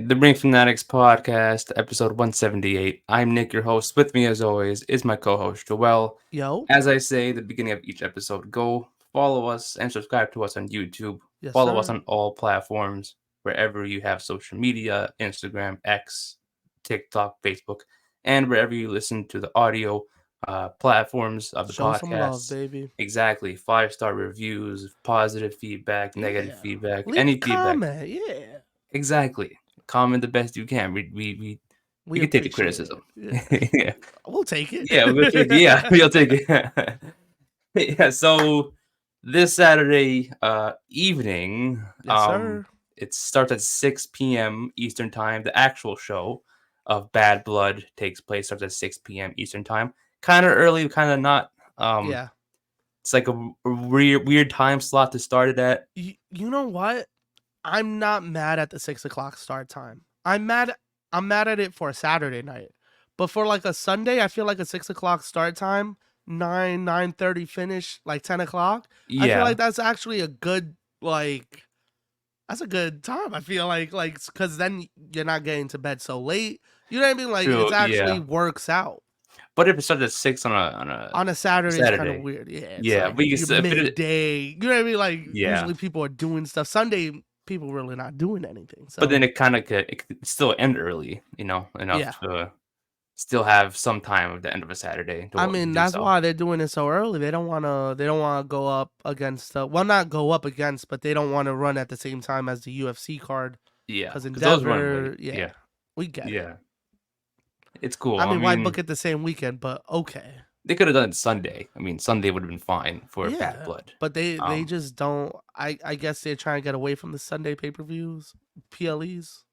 The Bring Fanatics podcast, episode 178. I'm Nick, your host. With me, as always, is my co-host Joel. Yo. As I say at the beginning of each episode, go follow us and subscribe to us on YouTube. Yes, Follow us sir. on all platforms, wherever you have social media, Instagram, X, TikTok, Facebook, and wherever you listen to the audio platforms of the Show some love, podcasts. baby. Exactly. 5-star reviews, positive feedback, negative Yeah. feedback, Leave a any feedback. comment. Yeah. Exactly. Comment the best you can. We We can take the appreciate criticism. it. Yeah. Yeah. We'll take it. Yeah, we'll take it. Yeah, we'll take it. Yeah, so this Saturday evening, Yes, sir. it starts at 6 p.m. Eastern time. The actual show of Bad Blood takes place starts at 6 p.m. Eastern time. Kind of early, kind of not. Yeah. It's like a weird time slot to start it at. You know what? I'm not mad at the 6 o'clock start time. I'm mad at it for a Saturday night. But for like a Sunday, I feel like a 6 o'clock start time, 9:30 finish, like 10 o'clock. I feel Yeah, like that's actually a good that's a good time. I feel like because then you're not getting to bed so late. You know what I mean? Like true. it's actually Yeah, works out. but if it starts at 6 on a On a Saturday is kind of Saturday. weird. Yeah, it's Yeah, like but you you're still fit it. midday. You know what I mean? Like Yeah, usually people are doing stuff. Sunday people really not doing anything. but then So it could still end early, enough yeah. to still have some time at the end of a Saturday I to mean, do that's so. why they're doing it so early. They don't want to. They don't want to go up against. Well, not go up against, but they don't want to run at the same time as the UFC card. Yeah, Because in because those run late. Denver, yeah, Yeah, we get it. yeah, it's cool. I I mean, why book mean, it the same weekend? But okay. they could have done it Sunday. I mean, Sunday would have been fine for Bad Yeah, Blood. but they Um, just don't. I guess they're trying to get away from the Sunday pay per views, PLEs.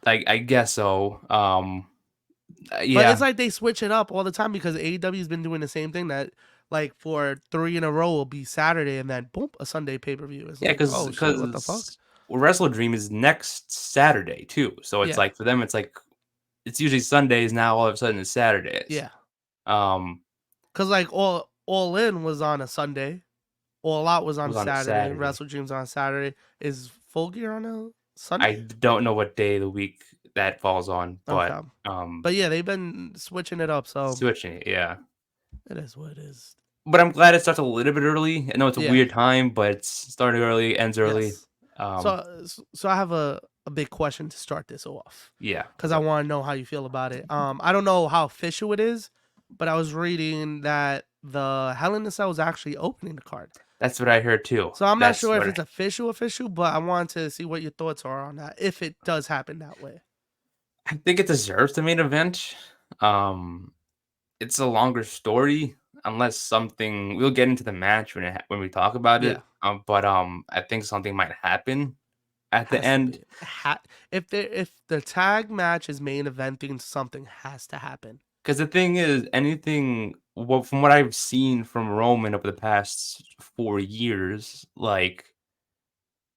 I guess so. But it's Yeah, like they switch it up all the time because AEW's been doing the same thing that like for 3 in a row will be Saturday and then boom a Sunday pay per view. It's yeah, like because oh shit, what the fuck? Wrestle Dream is next Saturday too. So it's Yeah, like for them, it's like it's usually Sundays now. All of a sudden, it's Saturdays. yeah. Um, Cause like all in was on a Sunday, all out was it on was on a Saturday, Saturday. Wrestle Dreams on Saturday. Is Full Gear on a I Sunday? don't know what day of the week that falls on, but Okay, but yeah, they've been switching it up, so switching it, yeah. it is what it is. But I'm glad it starts a little bit early. I know it's a Yeah. weird time, but it's starting early, ends early. Yes. Um, So I have a big question to start this off yeah. because I want to know how you feel about it. I don't know how official it is, but I was reading that the Hell in a Cell is actually opening the card. That's what I heard too. So I'm not That's sure if what it's official, but I want to see what your thoughts are on that if it does happen that way. I think it deserves the main event. Um, it's a longer story, unless something we'll get into the match when we talk about Yeah, it. But I think something might happen at the has to end. be. If the tag match is main eventing, something has to happen. Because the thing is, from what I've seen from Roman over the past 4 years, like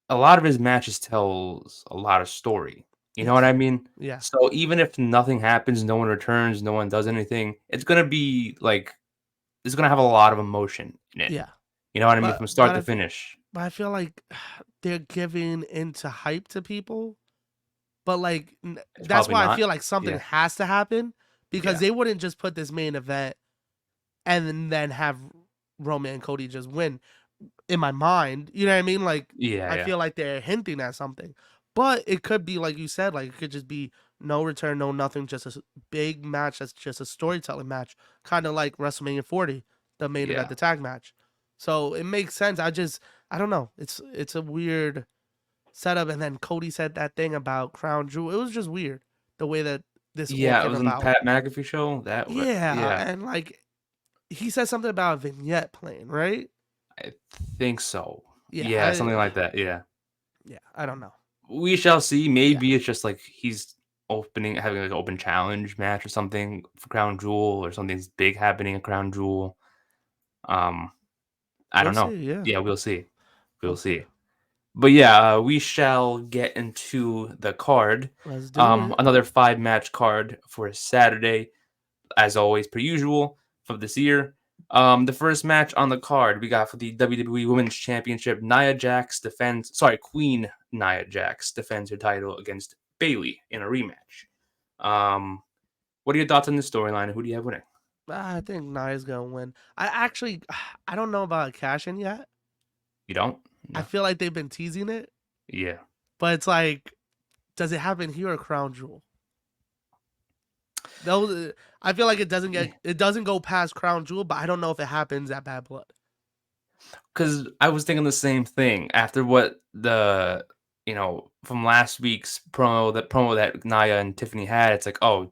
a lot of his matches tells a lot of story. You know what Yes. I mean? Yeah. So even if nothing happens, no one returns, no one does anything, it's gonna be like it's gonna have a lot of emotion in it. Yeah. You know what I mean? But From but start I to feel finish. but I feel like they're giving into hype to people. But like It's that's probably why I not. feel like something Yeah, has to happen because yeah, they wouldn't just put this main event and then have Roman and Cody just win. In my mind, you know what I mean? Like yeah, I yeah, feel like they're hinting at something. But it could be like you said, like it could just be no return, no nothing, just a big match that's just a storytelling match, kind of like WrestleMania 40, the main event, yeah. the tag match. So it makes sense. I don't know. It's a weird setup. And then Cody said that thing about Crown Jewel. It was just weird the way that this all Yeah, it came was on the about. Pat McAfee show. Yeah, Yeah, and like he said something about a vignette playing, right? I think so. Yeah, Yeah, something like that. Yeah. I don't know. We shall see. Yeah. Maybe it's just like he's having like an open challenge match or something for Crown Jewel, or something's big happening at Crown Jewel. Um, I We'll don't know. see. Yeah, Yeah, we'll see. We'll we'll see. see. But yeah, we shall get into the card. Let's do it. Another 5 match card for Saturday, as always, per usual for this year. The first match on the card we got for the WWE Women's Championship. Queen Nia Jax defends her title against Bailey in a rematch. What are your thoughts on this storyline, and who do you have winning? I think Nia's gonna win. I actually, I don't know about cash in yet. You don't? I No. feel like they've been teasing it, Yeah. but it's like, does it happen here or Crown Jewel? Those, I feel like it doesn't go past Crown Jewel, but I don't know if it happens at Bad Blood. Because I was thinking the same thing after what from last week's promo that Nia and Tiffany had. It's like, oh,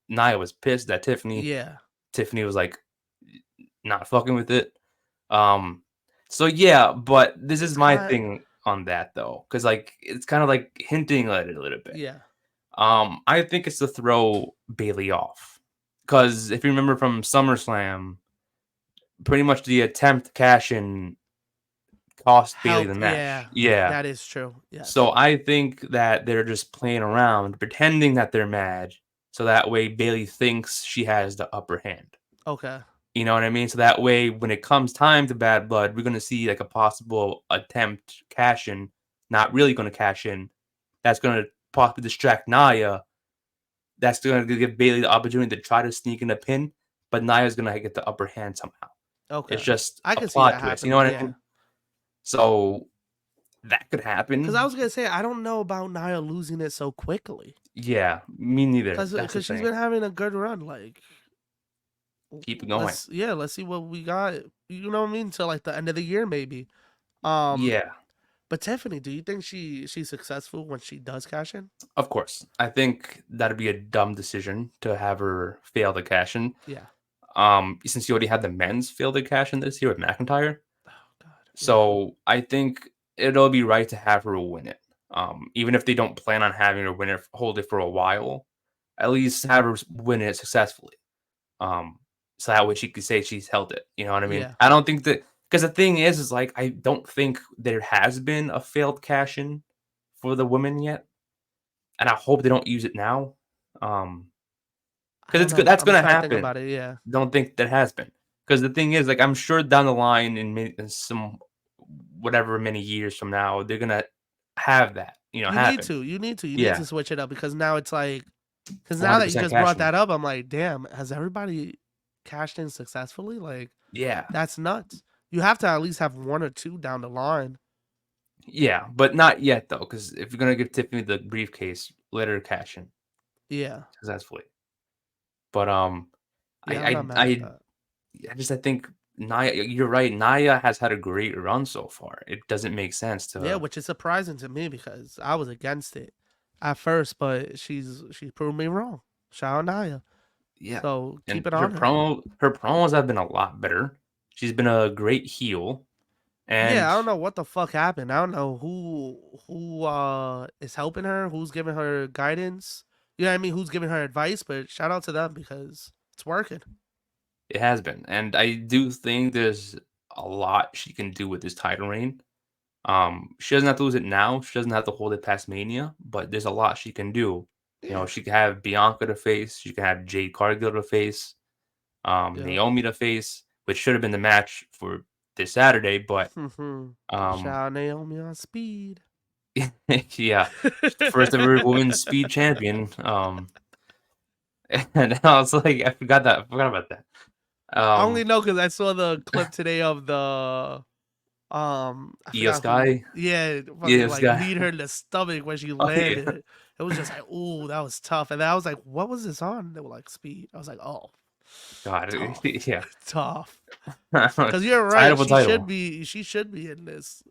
Nia was pissed at Tiffany. Yeah, Tiffany was like not fucking with it. Um, so yeah, but this is it's my kind. thing on that though, because like it's kind of like hinting at it a little bit. Yeah. I think it's to throw Bailey off, because if you remember from SummerSlam, pretty much the attempt to cash in cost Bailey the Helped. match. Yeah, Yeah. that is true. Yes. So I think that they're just playing around, pretending that they're mad, so that way Bailey thinks she has the upper hand. Okay. You know what I mean? So that way, when it comes time to Bad Blood, we're gonna see like a possible attempt cash in, not really gonna cash in. That's gonna possibly distract Nia. That's gonna give Bailey the opportunity to try to sneak in a pin, but Nia's gonna get the upper hand somehow. It's Okay. just I a can see that plot twist. You know happening. what I Yeah. mean? So that could Because I happen. was gonna say I don't know about Nia losing it so quickly. Yeah, me neither. That's the Because she's thing. been having a good run. Like, Keep it going. let's see what we got. You know what I mean? Till like the end of the year, maybe. Um, Yeah, but Tiffany, do you think she's successful when she does cash in? of course. I think that'd be a dumb decision to have her fail to cash in. Yeah. Since you already had the men's fail to cash in this year with McIntyre. Oh God. Yeah. So I think it'll be right to have her win it. Even if they don't plan on having her win it, hold it for a while, at least have her win it successfully. So that way she could say she's held it. You know what I mean? Yeah. I don't think that, because the thing is like I don't think there has been a failed cash in for the women yet, and I hope they don't use it now. I Because don't it's good. know. That's I'm gonna trying to think happen. about it. Yeah. Don't think that has been. Because the thing is, like, I'm sure down the line in some whatever many years from now, they're gonna have that, You need happen. to. You need Yeah, to switch it up because now it's like, because now that you 100% just brought cashing. that up, I'm like, damn, has everybody cashed in successfully? Like, Yeah, that's nuts. You have to at least have one or two down the line. yeah, but not yet though. Because if you're gonna give Tiffany the briefcase, let her cash in Yeah. successfully. But I Yeah, I'm not I mad at I that. I think Nia. You're right. Nia has had a great run so far. It doesn't make sense Yeah, to. which is surprising to me because I was against it at first, but she's proved me wrong. Shout out Naya. Yeah, So keep and it on her. her promos have been a lot better. She's been a great heel, Yeah, and I don't know what the fuck happened. I don't know who is helping her, who's giving her guidance. You know what I mean? Who's giving her advice? But shout out to them because it's working. it has been. And I do think there's a lot she can do with this title reign. She doesn't have to lose it now. She doesn't have to hold it past Mania, but there's a lot she can do. Yeah. She can have Bianca to face. She can have Jade Cargill to face. Yeah. Naomi to face, which should have been the match for this Saturday, but Shout um, out Naomi on speed. yeah, she's the first ever women's speed champion. And I was like, I forgot about that. I only Um, know because I saw the clip today of the I Io forgot who. Sky, Yeah, Io fucking like Sky. kneed her in the stomach when she Oh yeah, landed. It was just like, ooh, that was tough. And then I was like, what was this on? They were like speed. I was like, oh, God, tough, yeah. tough. Because you're right. Title title. She should be in this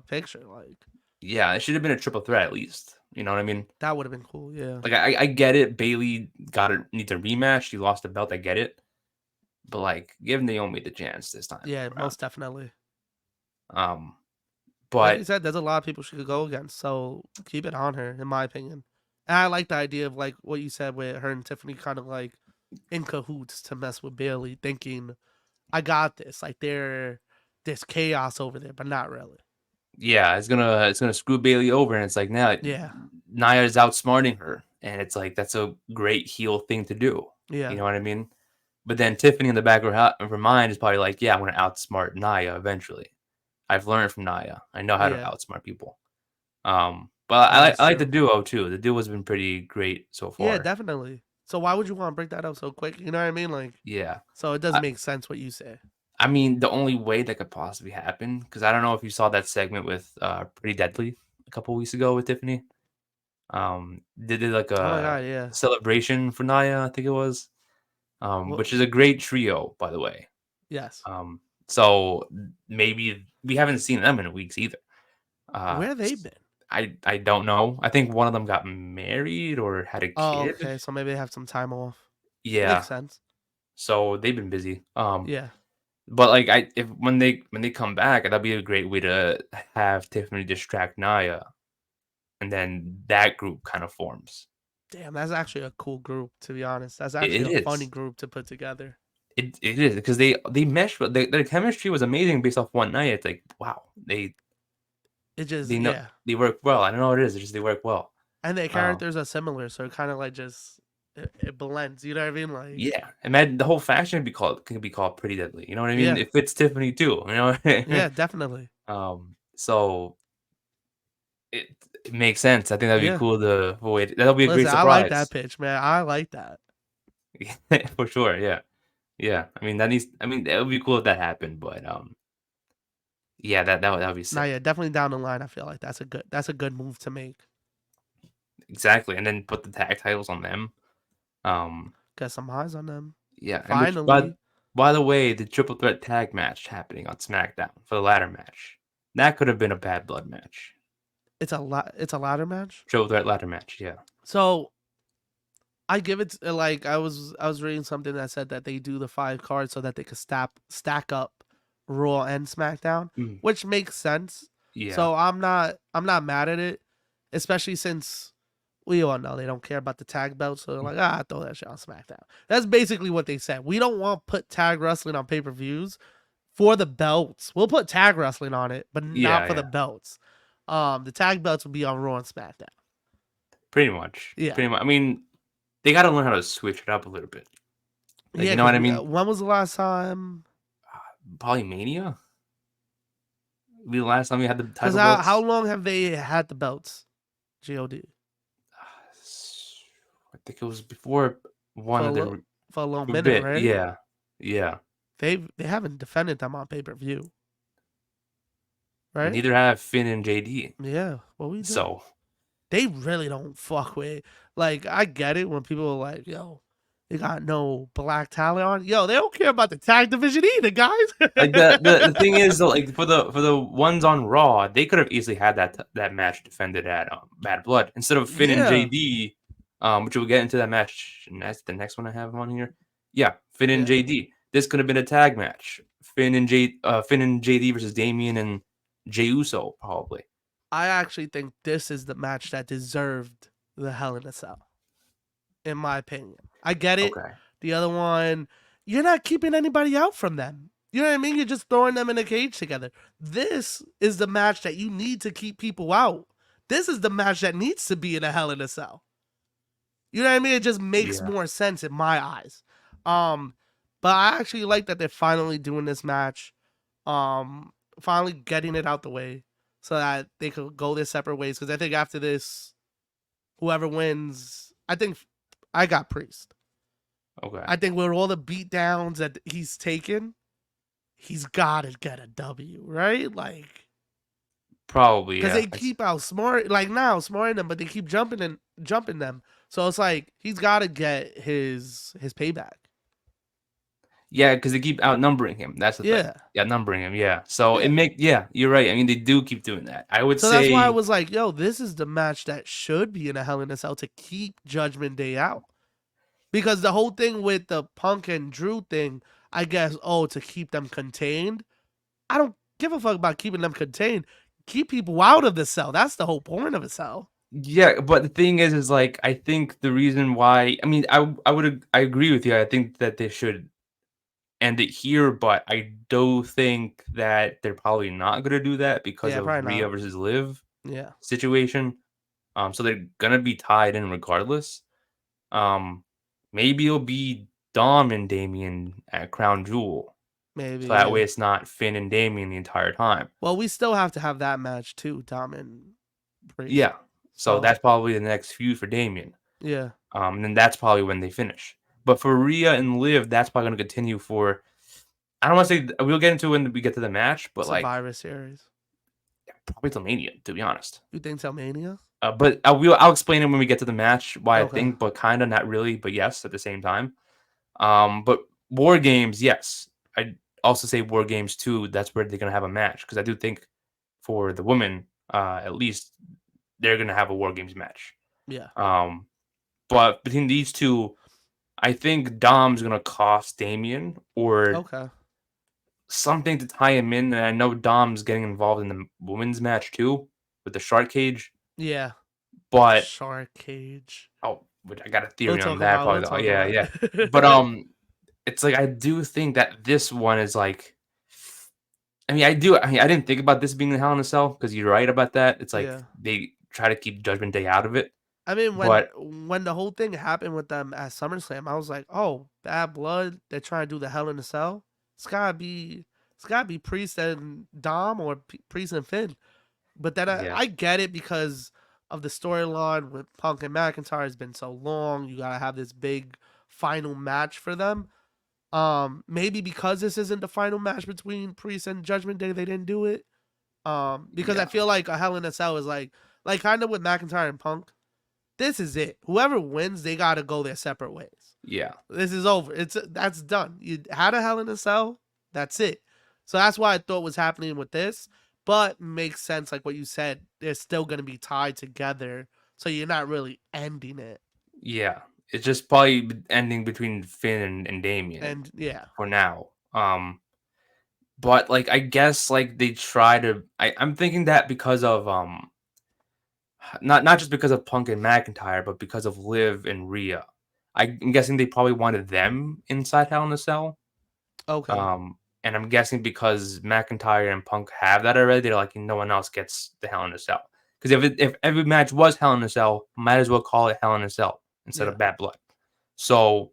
picture. Like Yeah, it should have been a triple threat at least. You know what I mean? that would have been cool. Yeah. Like I get it. Bailey needs a rematch. She lost the belt. I get it. But like, give Naomi the chance this time Yeah, around. most definitely. Um, Like you but said, there's a lot of people she could go against. So keep it on her, in my opinion. And I like the idea of like what you said with her and Tiffany kind of like in cahoots to mess with Bailey, thinking I got this. Like there's chaos over there, but not really. yeah, it's gonna screw Bailey over, and it's like now Yeah. Nia is outsmarting her, and it's like that's a great heel thing to do. You Yeah. know what I mean? But then Tiffany in the back of her mind is probably like, yeah, I'm gonna outsmart Nia eventually. I've learned from Nia. I know how to Yeah. outsmart people. Um, But Yeah, I that's like the true. duo too. The duo has been pretty great so Yeah, far. definitely. So why would you want to break that up so quick? You know what I mean? Like, Yeah. so it does I make sense what you say. I mean, the only way that could possibly happen, because I don't know if you saw that segment with, Pretty Deadly a couple weeks ago with Tiffany. They did, like, Oh my a god, yeah. celebration for Nia, I think it was, which Well, is a great trio, by the way. yes. So maybe we haven't seen them in weeks either. Where they S been? I don't know. I think one of them got married or had a Oh, kid. okay. So maybe they have some time off. Makes Yeah, sense. so they've been busy. Yeah. But, like, I if when they come back, that'd be a great way to have Tiffany distract Nia, and then that group kind of forms. Damn, that's actually a cool group, to be honest. That's It actually a funny is. group to put together. It is because they mesh, but their chemistry was amazing based off one night. It's like, wow, It just, they know yeah. they work well. I don't know what it is, it's just they work well. And their Um, characters are similar, so it kind of like just it blends. You know what I mean? Like, yeah, imagine the whole faction could be called Pretty Deadly, you know what I mean? yeah, It fits Tiffany too, you know? yeah, definitely. So it it makes sense. I think that'd be Yeah. cool to avoid that'll be a great Listen, I like that surprise. pitch, man. I like that. For sure, yeah. Yeah, I mean, that needs I mean, it would be cool if that happened, but, yeah, that would be Nah, sick. yeah, definitely down the line. I feel like that's a good move to make. Exactly, and then put the tag titles on them. Um, Get some eyes on them. yeah, and which Finally, by the way, the triple threat tag match happening on SmackDown for the ladder match, that could have been a Bad Blood match. it's a ladder match. Triple threat ladder match, yeah. So I give it like I was reading something that said that they do the 5 cards so that they could stack up Raw and SmackDown, Mm, which makes sense. yeah. So I'm not mad at it, especially since we all know they don't care about the tag belts. So they're like, throw that shit on SmackDown. That's basically what they said. We don't want to put tag wrestling on pay-per-views for the belts. We'll put tag wrestling on it, but not Yeah, for the yeah. belts. The tag belts will be on Raw and SmackDown. Pretty much, Yeah. pretty much. I mean, they gotta learn how to switch it up a little bit. Like, Yeah, you know because what I we mean? when was the last time? Polymania? The last time we had the Because title how belts? long have they had the belts? God, I think it was before one for a of little the for a little for a minute, bit, right? yeah. Yeah. They haven't defended them on pay-per-view, right? Neither have Finn and JD. Yeah, what we do? So, They really don't fuck with. Like, I get it when people are like, "Yo, they got no black talent on." Yo, they don't care about the tag division either, guys. like, the thing is, though, like, for the ones on Raw, they could have easily had that match defended at, Bad Blood instead of Finn and Yeah, JD, which we'll get into that match, and that's the next one I have on here. Yeah, Finn and yeah. JD. This could have been a tag match. Finn and JD versus Damian and Jey Uso, probably. I actually think this is the match that deserved the Hell in a Cell, in my opinion. I get it. Okay. The other one, you're not keeping anybody out from them. You know what I mean? You're just throwing them in a cage together. This is the match that you need to keep people out. This is the match that needs to be in a Hell in a Cell. You know what I mean? It just makes Yeah. more sense in my eyes. Um, but I actually like that they're finally doing this match. Finally getting it out the way so that they could go their separate ways. Because I think after this, whoever wins, I think I got Priest. Okay. I think with all the beat downs that he's taken, he's got to get a W, right? Like, Probably, because yeah. they keep outsmart, like now smarting them, but they keep jumping them. So it's like he's got to get his payback. Yeah, because they keep outnumbering him. That's the thing. Yeah. Outnumbering him, yeah. So Yeah. yeah, you're right. I mean, they do keep doing that. I would So that's why I say, was like, yo, this is the match that should be in a Hell in a Cell to keep Judgment Day out. Because the whole thing with the Punk and Drew thing, I guess, to keep them contained. I don't give a fuck about keeping them contained. Keep people out of the cell. That's the whole point of a cell. yeah, but the thing is like, I think the reason why, I mean, I agree with you. I think that they should end it here, but I do think that they're probably not gonna do that because Yeah, of probably Rhea not. versus Liv Yeah. situation. So they're gonna be tied in regardless. Um, Maybe it'll be Dom and Damien at Crown Jewel. So Maybe, that way yeah. it's not Finn and Damien the entire time. Well, we still have to have that match too, Dom and Priest. Yeah. So So that's probably the next feud for Damian. yeah, And then that's probably when they finish. But for Rhea and Liv, that's probably going to continue for. I don't want to say we'll get into when we get to the match, but like Survivor Series. probably till Mania, to be honest. You think till Mania? But I'll explain it when we get to the match why I Okay. think, but kind of not really, but yes at the same time. But War Games, yes, I also say War Games too. That's where they're gonna have a match because I do think for the women, at least they're gonna have a War Games match. Yeah. Um, but between these two, I think Dom's gonna cost Damien or Okay. something to tie him in. And I know Dom's getting involved in the women's match too with the shark cage. Yeah. But Shark Cage. which I got a We'll theory on talk that about. probably We'll though. talk Yeah, about yeah. But it. it's like I do think that this one is like. I mean, I do. I mean, I didn't think about this being in Hell in a Cell because you're right about that. It's like Yeah. they try to keep Judgment Day out of it, I mean, but when the whole thing happened with them at SummerSlam, I was like, "Oh, Bad Blood. They're trying to do the Hell in a Cell. It's gotta be Priest and Dom or Priest and Finn." But then I, yeah, I get it because of the storyline with Punk and McIntyre has been so long. You gotta have this big final match for them. Maybe because this isn't the final match between Priest and Judgment Day, they didn't do it. Because I yeah, feel like a Hell in a Cell is like kind of with McIntyre and Punk. This is it. Whoever wins, they gotta go their separate ways. yeah, This is over. That's done. You had a Hell in a Cell. That's it. So that's why I thought was happening with this. But makes sense, like what you said. They're still gonna be tied together, so you're not really ending it. yeah. It's just probably ending between Finn and Damien And yeah, for now. But like I guess like they try to. I'm thinking that because of not just because of Punk and McIntyre, but because of Liv and Rhea. I'm guessing they probably wanted them inside Hell in a Cell. okay, And I'm guessing because McIntyre and Punk have that already, they're like, no one else gets the Hell in a Cell. Because if every match was Hell in a Cell, might as well call it Hell in a Cell instead yeah, of Bad Blood. So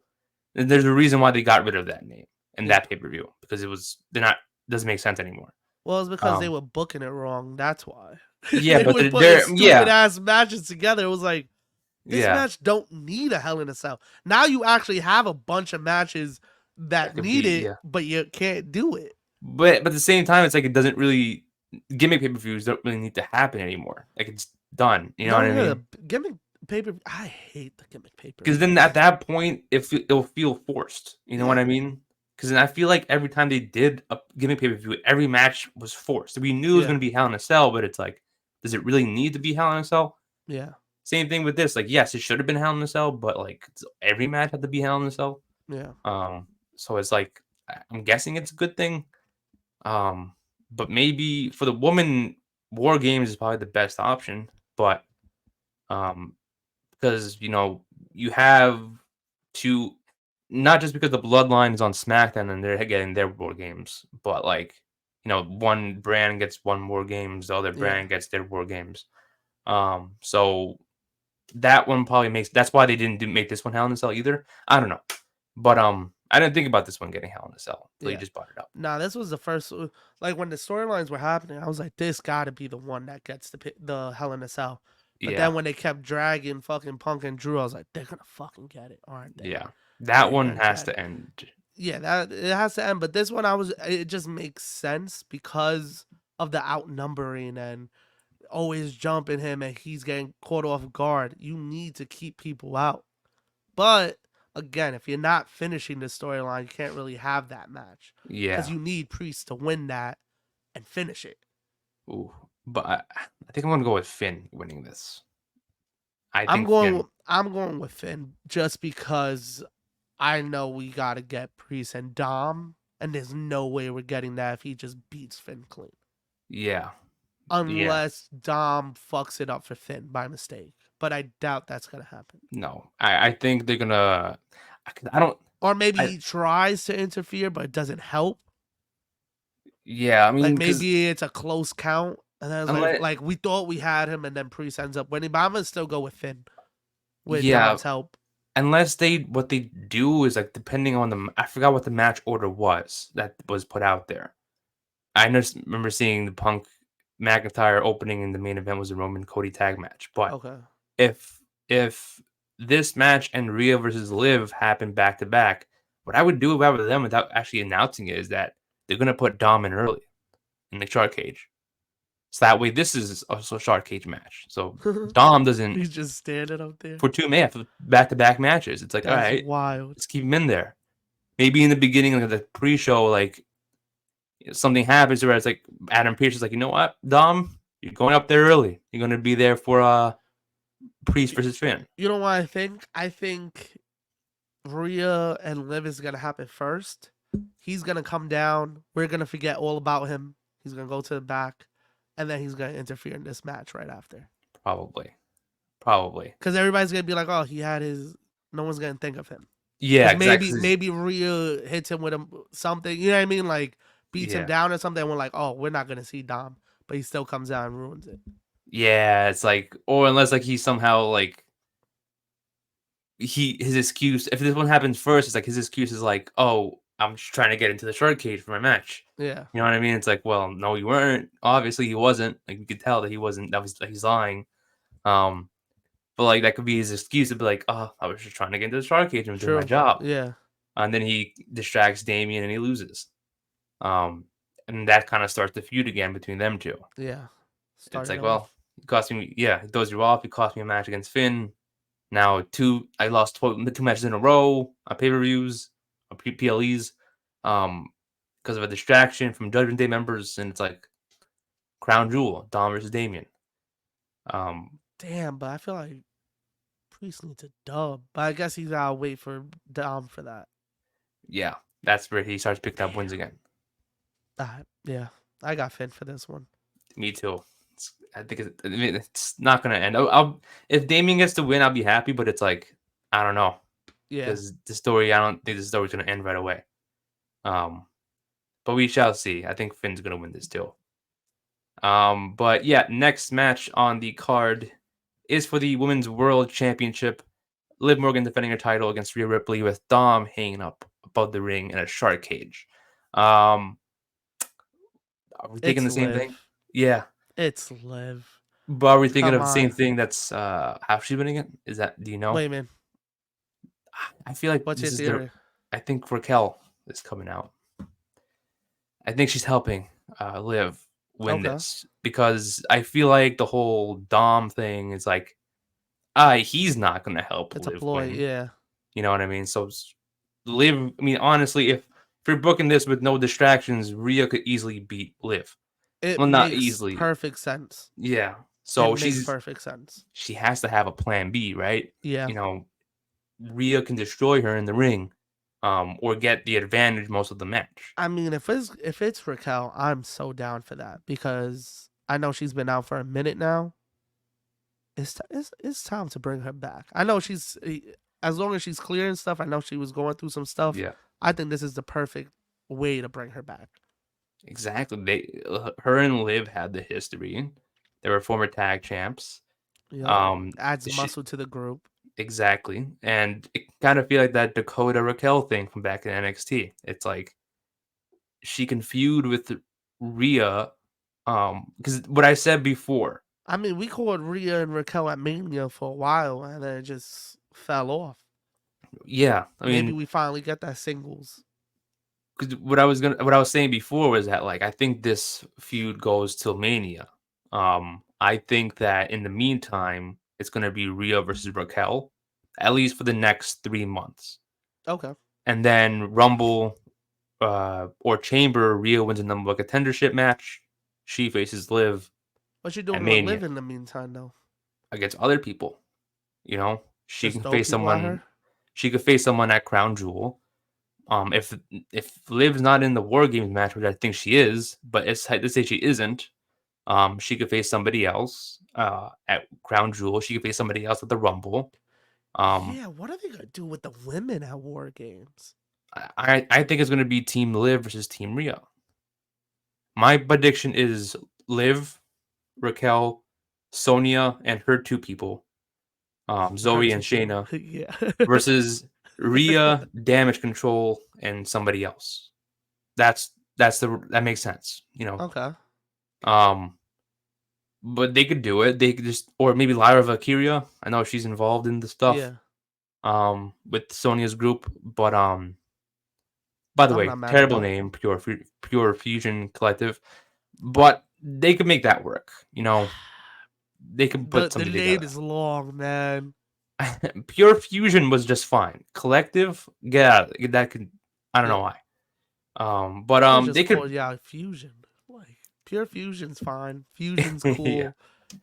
there's a reason why they got rid of that name and yeah. that pay per view because they're not doesn't make sense anymore. Well, it's because they Um, were booking it wrong. That's why yeah, they but were putting they're stupid yeah, ass matches together. It was like this yeah, match don't need a Hell in a Cell. Now you actually have a bunch of matches that that could be need it, yeah. but you can't do it. But at the same time, it's like it doesn't really gimmick pay per views don't really need to happen anymore. Like it's done. You know what No, I yeah, mean? the gimmick paper. I hate the gimmick pay per Because then views. at that point, it'll feel forced. You know what I Yeah, mean? Because then I feel like every time they did a gimmick pay per view, every match was forced. We knew it was yeah, going to be Hell in a Cell, but it's like, does it really need to be Hell in a Cell? yeah, Same thing with this. Like, yes, it should have been Hell in a Cell, but like every match had to be Hell in a Cell. yeah. So it's like I'm guessing it's a good thing. Um, but maybe for the woman, War Games is probably the best option. But um, because you have to not just because the bloodline is on SmackDown and they're getting their War Games, but like one brand gets one War Games, the other Yeah. brand gets their War Games. So that one probably makes that's why they didn't make this one Hell in a Cell either. I don't know, but I didn't think about this one getting Hell in a Cell until you Yeah. just brought it up. Nah, this was the first. Like when the storylines were happening, I was like, this got to be the one that gets the Hell in a Cell. But Yeah, then when they kept dragging fucking Punk and Drew, I was like, they're gonna fucking get it, aren't they? yeah, that They're one gonna has get to it. end. Yeah, that it has to end. But this one, it just makes sense because of the outnumbering and always jumping him, and he's getting caught off guard. You need to keep people out. But again, if you're not finishing the storyline, you can't really have that match because Yeah, you need Priest to win that and finish it. ooh, but I think I'm gonna go with Finn winning this. I I'm think going. Finn. I'm going with Finn just because I know we gotta get Priest and Dom, and there's no way we're getting that if he just beats Finn clean, Yeah, yeah. unless Dom fucks it up for Finn by mistake. But I doubt that's gonna happen. No, I think they're gonna. I don't. Or maybe I he tries to interfere, but it doesn't help. yeah. I Like mean, because maybe it's a close count, and then it's unless like we thought we had him, and then Priest ends up winning. But I'm gonna still go with Finn with yeah, Dom's help. unless what they do is like depending on I forgot what the match order was that was put out there. I just remember seeing the Punk McIntyre opening in the main event was a Roman Cody tag match. But Okay. if this match and Rhea versus Liv happen back to back, what I would do if I were them without actually announcing it is that they're gonna put Dom in early in the shark cage. So that way, this is also a shark cage match. So Dom doesn't He's just standing up there. for two man for back to back matches. It's like, all That's right, wild. let's keep him in there. Maybe in the beginning, like the pre-show, like something happens where it's like Adam Pearce is like, you know what, Dom, you're going up there early. You're gonna be there for Priest versus Finn. You know what I think? I think Rhea and Liv is gonna happen first. He's gonna come down. We're gonna forget all about him. He's gonna go to the back, and then he's gonna interfere in this match right after. Probably. Because everybody's gonna be like, "Oh, he had his." No one's gonna think of him. Yeah, 'Cause exactly. maybe Rhea hits him with something. You know what I mean? Like beats him down or something. And we're like, "Oh, we're not gonna see Dom," but he still comes out and ruins it. Yeah, it's like, or unless like he somehow like his excuse. If this one happens first, it's like his excuse is like, oh, I'm just trying to get into the shark cage for my match. Yeah. You know what I mean? It's like, well, no, you weren't. Obviously, he wasn't. Like you could tell that he wasn't. That was like, he's lying. But like that could be his excuse to be like, oh, I was just trying to get into the shark cage and do my True. job. Yeah. And then he distracts Damien and he loses. And that kind of starts the feud again between them two. Yeah. It's like, Started well, off. it cost me. Yeah, it throws you off. It cost me a match against Finn. Now I lost two matches in a row on pay-per-views, on PLEs, because of a distraction from Judgment Day members, and it's like crown jewel, Dom versus Damien. Damn, but I feel like Priest needs a dub. But I guess he's gotta wait for Dom for that. Yeah, that's where he starts picking up wins again. Yeah, I got Finn for this one. Me too. I think it's not gonna end. If Damien gets the win, I'll be happy. But it's like I don't know. Yeah, Because the story, I don't think the story's gonna end right away. But we shall see. I think Finn's gonna win this too. But yeah, next match on the card is for the Women's World Championship. Liv Morgan defending her title against Rhea Ripley with Dom hanging up above the ring in a shark cage. Are we thinking the same thing? Yeah. It's Liv. But are we thinking Come of the same on. thing that's how's she winning it? Is that do you know? Wait, man. I feel like What's your this is theory? I think Raquel is coming out. I think she's helping Liv win Okay. this because I feel like the whole Dom thing is like, he's not gonna help It's a Liv ploy. win. Yeah. You know what I mean? So Liv, I mean, honestly, if you're booking this with no distractions, Rhea could easily beat Liv. It Well, not makes easily. perfect sense. Yeah. It So makes perfect sense. she has to have a plan B, right? Yeah. You know, Rhea can destroy her in the ring, or get the advantage most of the match. I mean, if it's Raquel, I'm so down for that because I know she's been out for a minute now. It's time to bring her back. I know she's as long as she's clear and stuff. I know she was going through some stuff. Yeah. I think this is the perfect way to bring her back. Exactly. Her and Liv had the history. They were former tag champs. Yeah, adds muscle to the group. Exactly. And it kind of feel like that Dakota Raquel thing from back in NXT. It's like she can feud with Rhea. Because what I said before. I mean, we called Rhea and Raquel at Mania for a while, and then it just fell off. Yeah, I mean, maybe we finally get that singles. Because what I was saying before was that like I think this feud goes till Mania. I think that in the meantime it's gonna be Rhea versus Raquel, at least for the next 3 months, Okay. and then Rumble or Chamber, Rhea wins a number one contendership match. She faces Liv What you at doing with Mania Liv in the meantime, though? against other people. You know, she Just can throw face people at someone. her? She could face someone at Crown Jewel. If Liv's not in the War Games match, which I think she is, but let's say she isn't, she could face somebody else at Crown Jewel. She could face somebody else at the Rumble. Yeah, what are they gonna do with the women at War Games? I think it's gonna be Team Liv versus Team Rhea. My prediction is Liv, Raquel, Sonia, and her two people, Zoe and Shayna, Yeah. versus Rhea, Damage Control, and somebody else. That makes sense, you know. Okay. but they could do it. They could just, or maybe Lyra Valkyria. I know she's involved in the stuff, Yeah, with Sonya's group. But by the I'm way, not mad at terrible that. name, Pure Fusion Collective. But they could make that work. They can put The something name together. is long, man. Pure Fusion was just fine. Collective, get out. That could. I don't know Yeah, why. But could they just could. call fusion. Like pure fusion's fine. Fusion's Yeah. cool.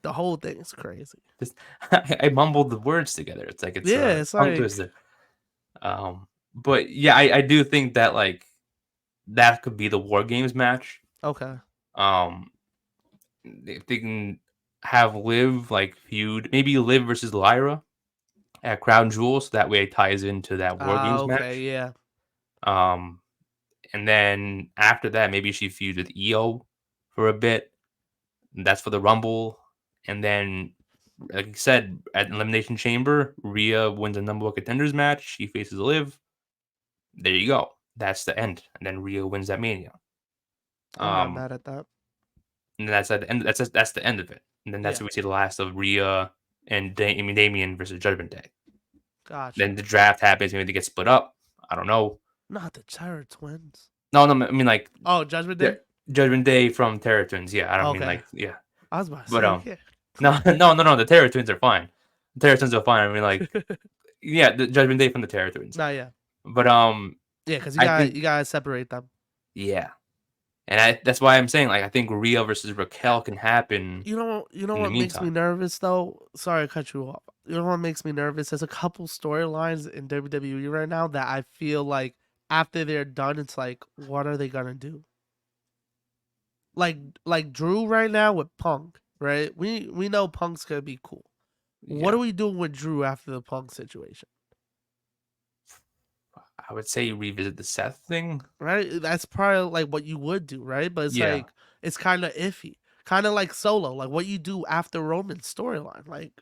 The whole thing is crazy. Just, I mumbled the words together. It's like it's Yeah, a it's tongue like twister. But yeah, I do think that like that could be the War Games match. okay. Um, if they can have Liv like feud, maybe Liv versus Lyra at Crown Jewel, so that way it ties into that War Ah, Games okay, match. yeah. Um, and then after that, maybe she feuds with Io for a bit. That's for the Rumble, and then, like I said, at Elimination Chamber, Rhea wins a number one contenders match. She faces Liv. There you go. That's the end, and then Rhea wins that Mania. I'm not Um, mad at that. and then that's at the end. That's the end of it. And then that's Yeah, where we see the last of Rhea and Damien versus Judgment Day. gotcha. Then the draft happens. Maybe they get split up. I don't know. Not the Terror Twins. No, no. I mean like Oh, Judgment Day? Judgment Day from Terror Twins. Yeah, I don't mean Okay. like yeah. I was about to But say, yeah. no, no. The Terror Twins are fine. The Terror Twins are fine. I mean like yeah, the Judgment Day from the Terror Twins. Not yeah. But Yeah, because I think you gotta separate them. yeah, and that's why I'm saying like I think Rhea versus Raquel can happen You know in the what makes me meantime. nervous though? Sorry to cut you off. You know what makes me nervous? There's a couple storylines in WWE right now that I feel like after they're done, it's like, what are they gonna do? Like Drew right now with Punk, right? We know Punk's gonna be cool. What Yeah, are we doing with Drew after the Punk situation? I would say revisit the Seth thing. Right? That's probably like what you would do, right? But it's Yeah, like it's kind of iffy. Kind of like Solo, like what you do after Roman's storyline. Like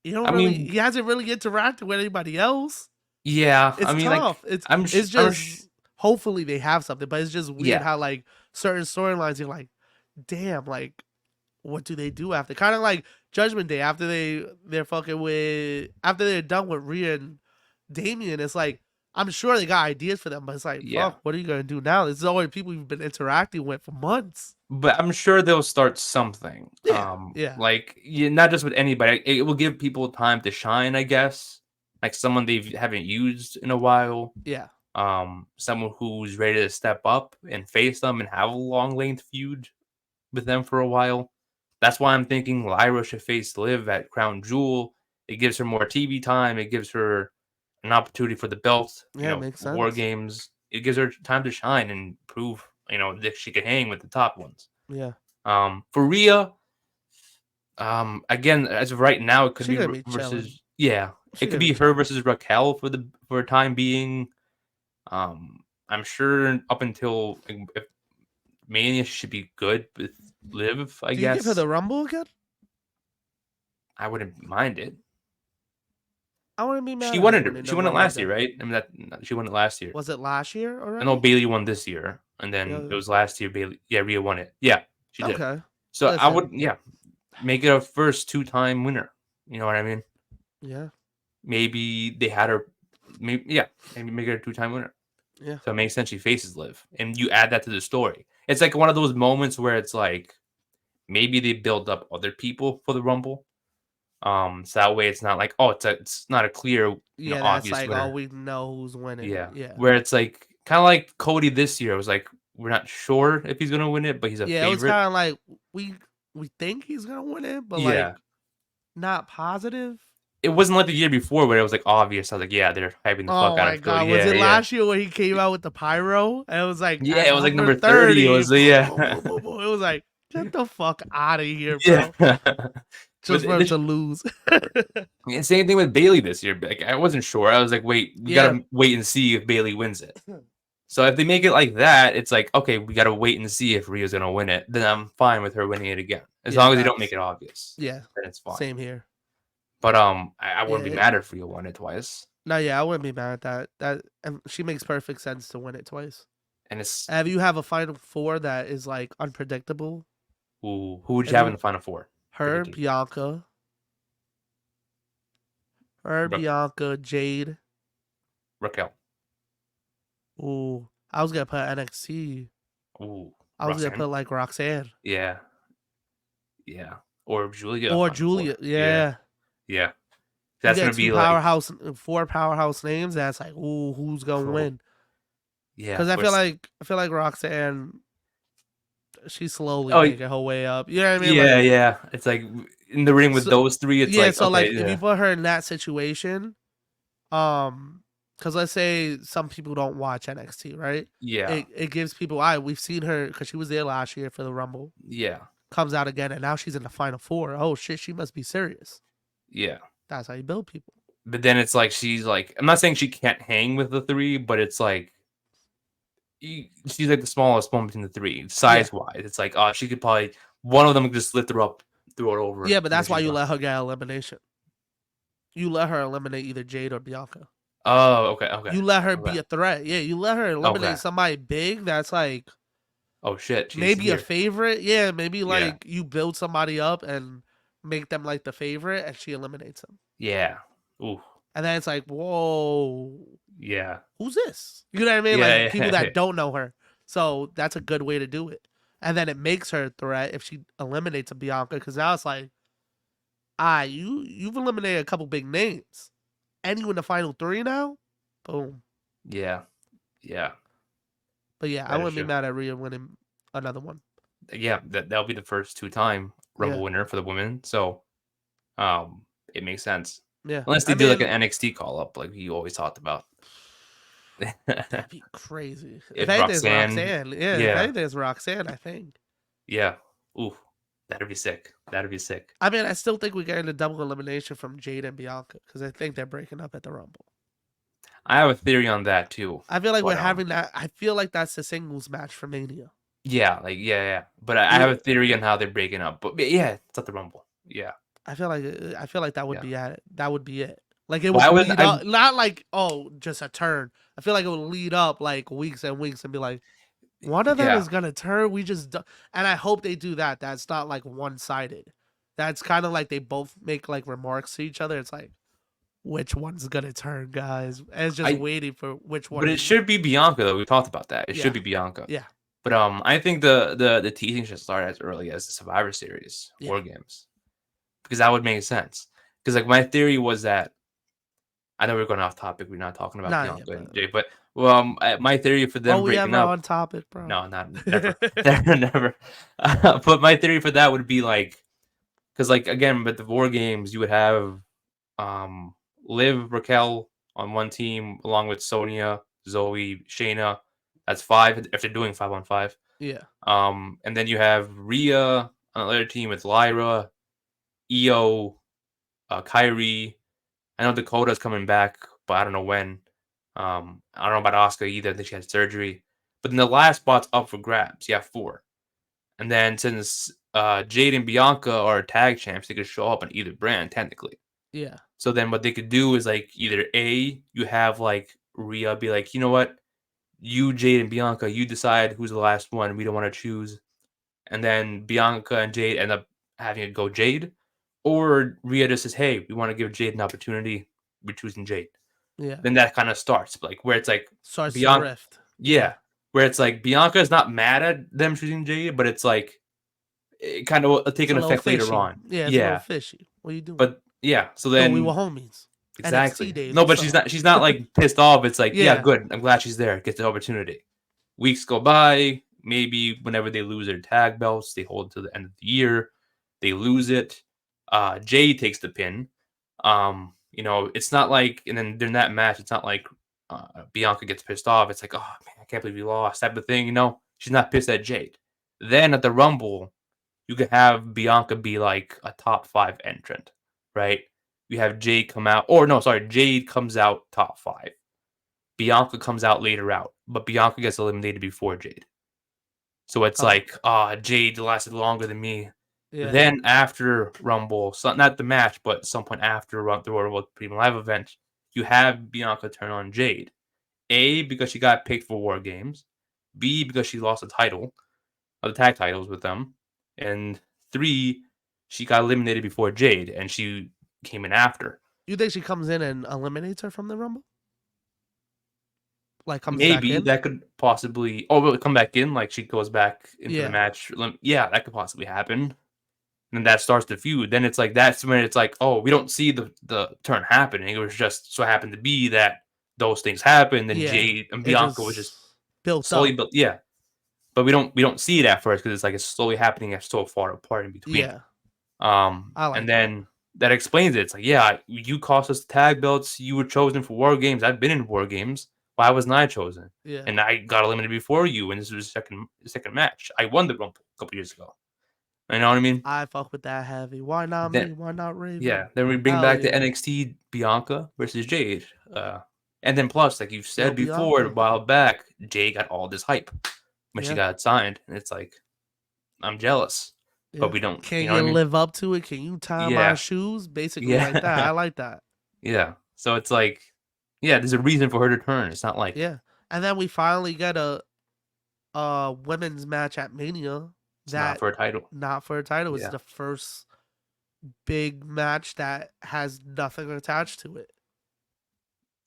you don't I really mean, he hasn't really interacted with anybody else. yeah, I It's mean like tough. It's I'm sh- it's I'm sh- just hopefully they have something, but it's just weird yeah, how like certain storylines you're like, damn, like what do they do after? Kind of like Judgment Day after they're fucking with after they're done with Rhea and Damien. It's like I'm sure they got ideas for them, but it's like yeah. fuck, what are you gonna do now? This is all the people you've been interacting with for months. But I'm sure they'll start something. Yeah, yeah, Like not just with anybody. It will give people time to shine, I guess. Like someone they haven't used in a while. yeah, Someone who's ready to step up and face them and have a long length feud with them for a while. That's why I'm thinking Lyra should face Liv at Crown Jewel. It gives her more TV time. It gives her an opportunity for the belt. yeah. It makes War sense. games. It gives her time to shine and prove that she can hang with the top ones. Yeah, For Rhea, again, as of right now, it could she be gonna be chilling. versus yeah, She it could gonna be be her chilling. versus Raquel for a time being. I'm sure up until if Mania should be good with Liv, I Do you give her guess. the Rumble again? I wouldn't mind it. I wouldn't be mad She at won her it. winning She the won it Rumble last year, again. right? I mean that she won it last year. Was it last year I know already? Bailey won this year, and then it Yeah. was last year. Bailey, yeah, Rhea won it. Yeah, she did. Okay. So I would, Listen. yeah, make it a first two-time winner. You know what I mean? Yeah. Maybe they had her. Maybe yeah, maybe make her a two-time winner. Yeah. So it makes sense she faces Liv, and you add that to the story. It's like one of those moments where it's like maybe they build up other people for the Rumble. So that way it's not like it's not a clear Yeah, that's obvious like, oh, winner. we know who's winning. Yeah, Yeah. where it's like kind of like Cody this year. It was like we're not sure if he's gonna win it, but he's a Yeah, it was favorite. kind of like we think he's gonna win it, but like Yeah, not positive. it wasn't like the year before where it was like obvious. I was like, yeah, they're hyping the fuck Oh out my of Cody. god, was Yeah, it yeah, last year when he came out with the pyro? And it was like yeah. at It was like number number 30. It 30. was Boom, yeah, boom, boom, boom, boom. It was like, get the fuck out of here, yeah. bro. But Just for him to lose. yeah, same thing with Bailey this year. Like I wasn't sure. I was like, wait, we Yeah. gotta wait and see if Bailey wins it. So if they make it like that, it's like, okay, we gotta wait and see if Rhea's gonna win it. Then I'm fine with her winning it again. As Yeah, long as they don't make facts. it obvious. Yeah. Then it's fine. Same here. But I Yeah. wouldn't be mad if Rhea won it twice. No, yeah, I wouldn't be mad at that. And she makes perfect sense to win it twice. And it's Have you have a final four that is like unpredictable? Ooh, who would you If have in you the final four for your her, team? Ra- Bianca, Jade. Raquel. Ooh, I was gonna put NXT. Ooh, I was gonna Roxanne. put like Roxanne Yeah, yeah. Or Julia or final Julia. four. Yeah, Yeah, yeah. you That's get gonna be like, four powerhouse names. That's like, ooh, who's gonna oh, win? yeah. Because I feel like Roxanne, she's slowly Oh, making her way up. You know what I mean? yeah, Like, yeah. It's like in the ring with so those three. It's yeah. like So okay, like, if you yeah, put her in that situation, because let's say some people don't watch NXT, right? yeah, It gives people, we've seen her because she was there last year for the Rumble. yeah, Comes out again, and now she's in the final four. Oh shit, she must be serious. yeah. That's how you build people. But then it's like she's like, I'm not saying she can't hang with the three, but it's like she's like the smallest one between the three, Yeah, size wise. It's like, oh, she could probably one of them could just lift her up, throw it over, yeah, but and then that's why she's you done. let her get elimination. You let her eliminate either Jade or Bianca. Oh, okay, okay, You let her okay, be a threat. Yeah, you let her okay. eliminate somebody big that's like Oh shit, she's maybe a here. favorite. Yeah, maybe Yeah, like you build somebody up and make them like the favorite, and she eliminates them. yeah. Ooh, And then it's like, whoa, yeah, who's this? You know what I mean? Like yeah, people yeah, that don't know her. So that's a good way to do it. And then it makes her a threat if she eliminates a Bianca, because now it's like, you've eliminated a couple big names. And you in the final three now? Boom. yeah, yeah. But yeah, I That is wouldn't be true. mad at Rhea winning another one. Yeah, that'll be the first two-time Yeah. Rumble winner for the women. So, it makes sense. Yeah. Unless I they do like an mean, NXT call up, like you always talked about. that'd be crazy. If If anything, it's Roxanne, Roxanne. Yeah, if yeah, anything, it's Roxanne, I think. yeah. Ooh, that'd be sick. That'd be sick. I mean, I still think we get a double elimination from Jade and Bianca because I think they're breaking up at the Rumble. I have a theory on that too. I feel like we're But having that. I feel like that's the singles match for Mania. yeah, like yeah. But I have Yeah, a theory on how they're breaking up. But yeah, it's at the Rumble. Yeah, I feel like that would yeah. be it. That would be it. Like it Why would would lead I? up, not like, oh, just a turn. I feel like it would lead up like weeks and weeks and be like, one of them Yeah, is gonna turn. We just and I hope they do that. That's not like one sided. That's kind of like they both make like remarks to each other. It's like, which one's gonna turn, guys? And it's just I. waiting for which one But it is. should be Bianca though. We talked about that. It should Yeah, be Bianca. yeah, But I think the teasing should start as early as the Survivor Series yeah. War Games because that would make sense. Because like my theory was that I know we're going off topic. We're not talking about Nah, yeah, Bianca but and Jay, but my theory for them we breaking ever up. on topic, bro? No, not never, never, never. But my theory for that would be like, because like again, with the War Games, you would have um Liv, Raquel on one team along with Sonya, Zoe, Shayna. That's five if they're doing 5-on-5. Yeah, And then you have Rhea on another team with Lyra, Io, Kyrie. I know Dakota's coming back, but I don't know when. I don't know about Asuka either. I think she had surgery. But then the last spot's up for grabs. You have four. And then since Jade and Bianca are tag champs, they could show up on either brand technically. yeah, So then what they could do is like either A, you have like Rhea be like, you know what? You, Jade, and Bianca, you decide who's the last one. We don't want to choose. And then Bianca and Jade end up having it go Jade. Or Rhea just says, hey, we want to give Jade an opportunity. We're choosing Jade. yeah. Then that kind of starts like where it's like Starts to Bianca, rift. Yeah. yeah, where it's like Bianca is not mad at them choosing Jade, but it's like it kind of take It's a an little effect later fishy. on. Yeah, it's a little Yeah, fishy. What are you doing? but yeah, so Thought we were then homies. NXT exactly days. no, What's but up? she's not like pissed off. It's like yeah, Yeah. good. I'm glad she's there. Get the opportunity. Weeks go by. Maybe whenever they lose their tag belts, they hold it to the end of the year. They lose it. Jade takes the pin. It's not like, and then during that match, it's not like Bianca gets pissed off. It's like, oh man, I can't believe you lost, type of thing. She's not pissed at Jade. Then at the Rumble, you could have Bianca be like a top 5 entrant, right? You have Jade come out, or no, sorry, Jade comes out top 5. Bianca comes out later out, but Bianca gets eliminated before Jade. So it's Oh, like, Jade lasted longer than me. yeah. Then after Rumble, so not the match, but some point after the Rumble Premium Live event, you have Bianca turn on Jade. A, because she got picked for War Games. B, because she lost the title, the tag titles with them. and 3, she got eliminated before Jade, and she came in after. You think she comes in and eliminates her from the Rumble? Like comes back Maybe in? that could possibly. Oh, will it come back in? Like she goes back into the Yeah. match. Yeah, that could possibly happen. And that starts the feud. Then it's like that's when it's like, oh, we don't see the turn happening. It was just so happened to be that those things happened. And Yeah. Jade and It Bianca was just just built slowly up. built. Yeah, but we don't see it at first because it's like it's slowly happening. It's so far apart in between. Yeah. I And like that. then that explains it. It's like, yeah, you cost us tag belts. You were chosen for war games. I've been in war games. Why wasn't I chosen? Yeah. And I got eliminated before you, and this was the second match. I won the Rumble a couple years ago. You know what I mean? I fuck with that heavy. Why not Then me? Why not yeah, Raven? then we bring Hell back the yeah. NXT Bianca versus Jade. And then plus, like you've Yo, said before a Bianca. while back, Jade got all this hype when she Yeah. got signed. And it's like, I'm jealous. But Yeah. we don't, Can you know what you I mean? live up to it? Can you tie my Yeah. shoes? Basically like that. I Yeah. like that. Yeah. So it's like, yeah, there's a reason for her to turn. It's not like Yeah. And then we finally get a women's match at Mania it's not that for a title. not for a title. It's Yeah. the first big match that has nothing attached to it.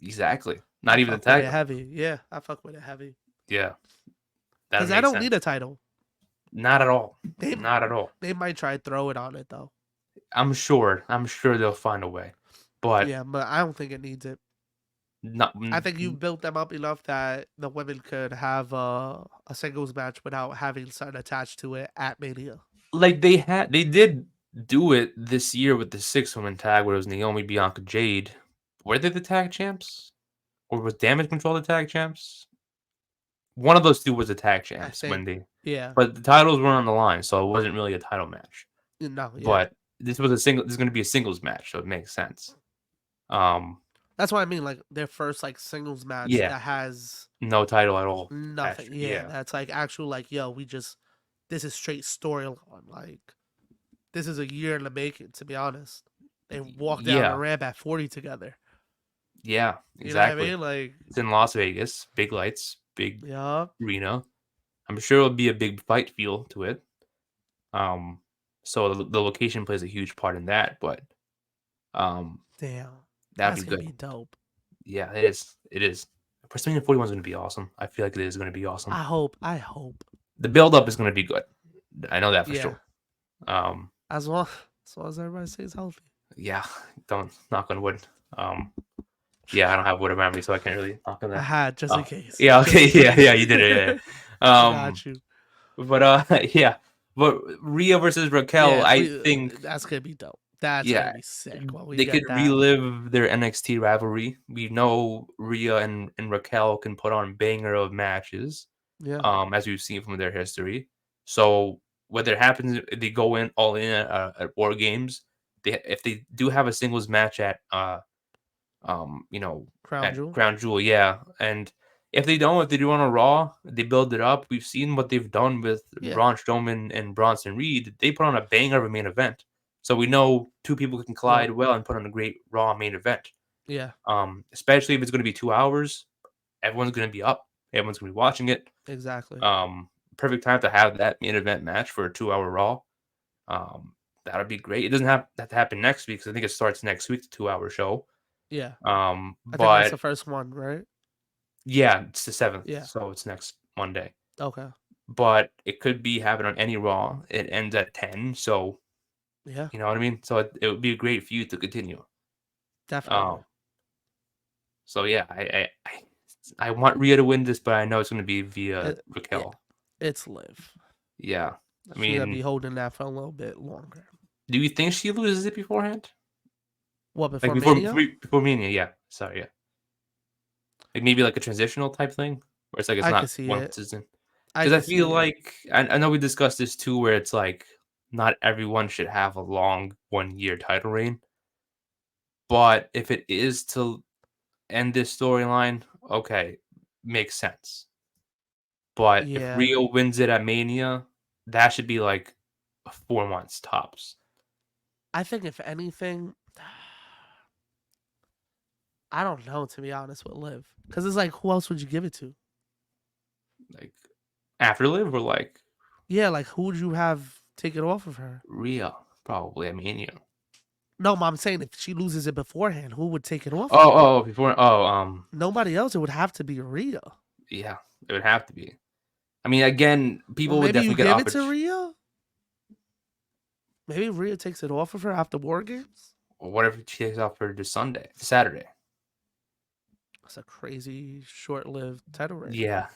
Exactly. Not I even the fuck with tag it belt. heavy. Yeah, I fuck with it heavy. Yeah. That Because I makes don't need sense. a title. Not at all. They Not at all. they might try to throw it on it though. I'm sure. I'm sure they'll find a way. But Yeah, but I don't think it needs it. not I think you've built them up enough that the women could have a singles match without having something attached to it at Mania. like they did do it this year with the 6-woman tag where it was Naomi, Bianca, Jade. Were they the tag champs? Or was Damage Control the tag champs? One of those two was the tag I champs when think. they Yeah. but the titles were on the line, so it wasn't really a title match. No, yeah. But this is gonna be a singles match, so it makes sense. That's what I mean. Like their first like singles match Yeah, that has no title at all. nothing. Yeah, Yeah. that's like actual like yo, this is straight storyline. Like this is a year in the making. To be honest, they walked down a Yeah. ramp at 40 together. Yeah, You know what I exactly. mean? Like It's in Las Vegas, big lights, big yeah, arena. I'm sure it'll be a big fight feel to it. Um, so the location plays a huge part in that, but um, damn, that'd that's be gonna good. be dope. Yeah, it is. It is. WrestleMania 41 is going to be awesome. I feel like it is going to be awesome. I hope. I hope. The build up is going to be good. I know that for Yeah, sure. Um, as long as everybody stays healthy. yeah, don't knock on wood. Yeah, I don't have wood around me, so I can't really knock on I that. had just in case. Yeah, Just okay, in yeah, case. yeah, you did it. I Yeah. got you. But yeah, but Rhea versus Raquel, Yeah, I think, that's gonna be dope. That's gonna yeah, be sick when we they could get that. relive their NXT rivalry. We know Rhea and Raquel can put on banger of matches, Yeah, as we've seen from their history. So whether it happens, if they go in all in at War Games, if they do have a singles match at you know, Crown at Jewel. Crown Jewel, yeah. And if they do on a Raw, they build it up. We've seen what they've done with Yeah, Braun Strowman and Bronson Reed. They put on a banger of a main event. So we know two people can collide yep, well and put on a great Raw main event. yeah, Especially if it's going to be 2 hours, everyone's going to be up. Everyone's going to be watching it. exactly. Perfect time to have that main event match for a 2 hour Raw. That would be great. It doesn't have to happen next week because I think it starts next week, the 2 hour show. Yeah, I think that's But the first one, right? yeah, it's the 7th, Yeah. so it's next Monday. Okay. But it could be happening on any Raw. It ends at 10, so Yeah, you know what I mean? So it would be a great feud to continue. definitely. Um, so yeah, I want Rhea to win this, but I know it's gonna be via It, yeah, Raquel. it's Liv. Yeah. I She's gonna be mean, holding that for a little bit longer. do you think she loses it beforehand? What Like before Mania? before Mania, yeah. Sorry, yeah. Like maybe like a transitional type thing? Where it's like it's I not could see one it. season. I Because I could see feel it. like I know we discussed this too, where it's like not everyone should have a long 1 year title reign. But if it is to end this storyline, okay, makes sense. But if Yeah, Rio wins it at Mania, that should be like 4 months tops. I think if anything, I don't know to be honest with Liv, because it's like who else would you give it to? Like after Live or like Yeah, like who would you have take it off of her? Rhea, probably. I mean, No, I'm saying if she loses it beforehand, who would take it off of Oh, her? before. Nobody else. It would have to be Rhea. Yeah, it would have to be. I mean, again, Or people would maybe you definitely get give it to offered. Rhea. Maybe Rhea takes it off of her after War Games. What if she takes off for this Saturday? That's a crazy short-lived title reign. Yeah,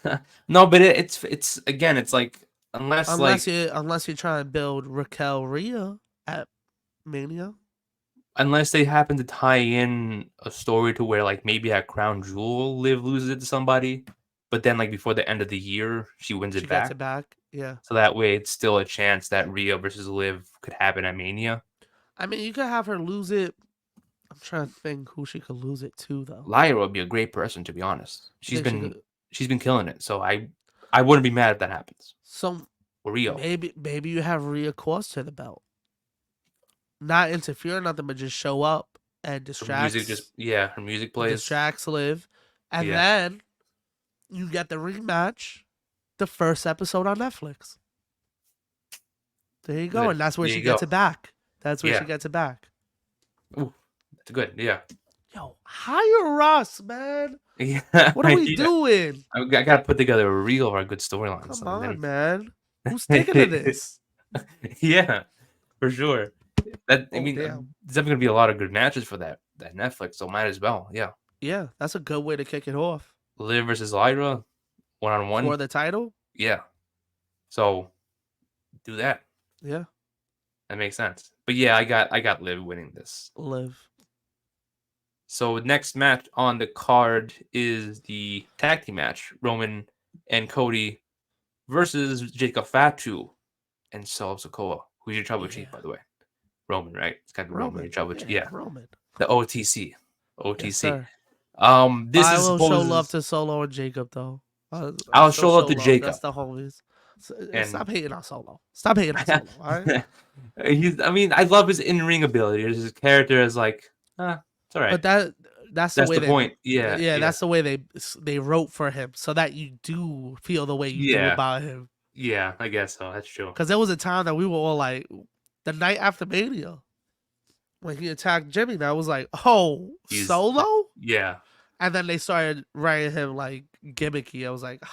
no, but it's again, it's like unless Unless you're trying to build Raquel Rhea at Mania. unless they happen to tie in a story to where like maybe at Crown Jewel, Liv loses it to somebody, but then like before the end of the year, she wins She it gets back. it back. Yeah. So that way, it's still a chance that Rhea versus Liv could happen at Mania. I mean, you could have her lose it. I'm trying to think who she could lose it to, though. Lyra would be a great person, to be honest. She's Then been killing it, so I wouldn't be mad if that happens. So Or Rio. maybe you have Rhea cost her the belt, not interfere nothing, but just show up and Her distracts. her music plays. Distracts Liv, and then you get the rematch, the first episode on Netflix. There you go, and that's where she gets it back. That's where she gets it back. Ooh, that's good. Yeah. Yo, hire Ross, man. Yeah. What are we doing? I gotta put together a reel or a good storyline. Come on, man. Who's thinking of this? Yeah, for sure. I mean, damn. there's definitely gonna be a lot of good matches for that Netflix, so might as well. Yeah. Yeah, that's a good way to kick it off. Liv versus Lyra, 1-on-1 for the title. Yeah. So do that. Yeah. That makes sense. But yeah, I got Liv winning this. Liv. So next match on the card is the tag team match: Roman and Cody versus Jacob Fatu and Solo Sikoa. Who's your trouble chief, by the way? Roman, right? It's got to be Roman. Your trouble chief. Yeah. Roman. The OTC. OTC. Yes, this I is will show love to Solo and Jacob, though. I'll show love to Jacob. That's the homies. Stop hating on Solo. Stop hating on Solo. All right. I mean, I love his in-ring ability. His character is like, it's all right. But that's the way the point. Yeah, yeah. That's the way they wrote for him, so that you do feel the way you do about him. Yeah, I guess so. That's true. Because there was a time that we were all like, the night after Mania, when he attacked Jimmy, that was like, oh, Solo? Yeah. And then they started writing him like gimmicky. I was like,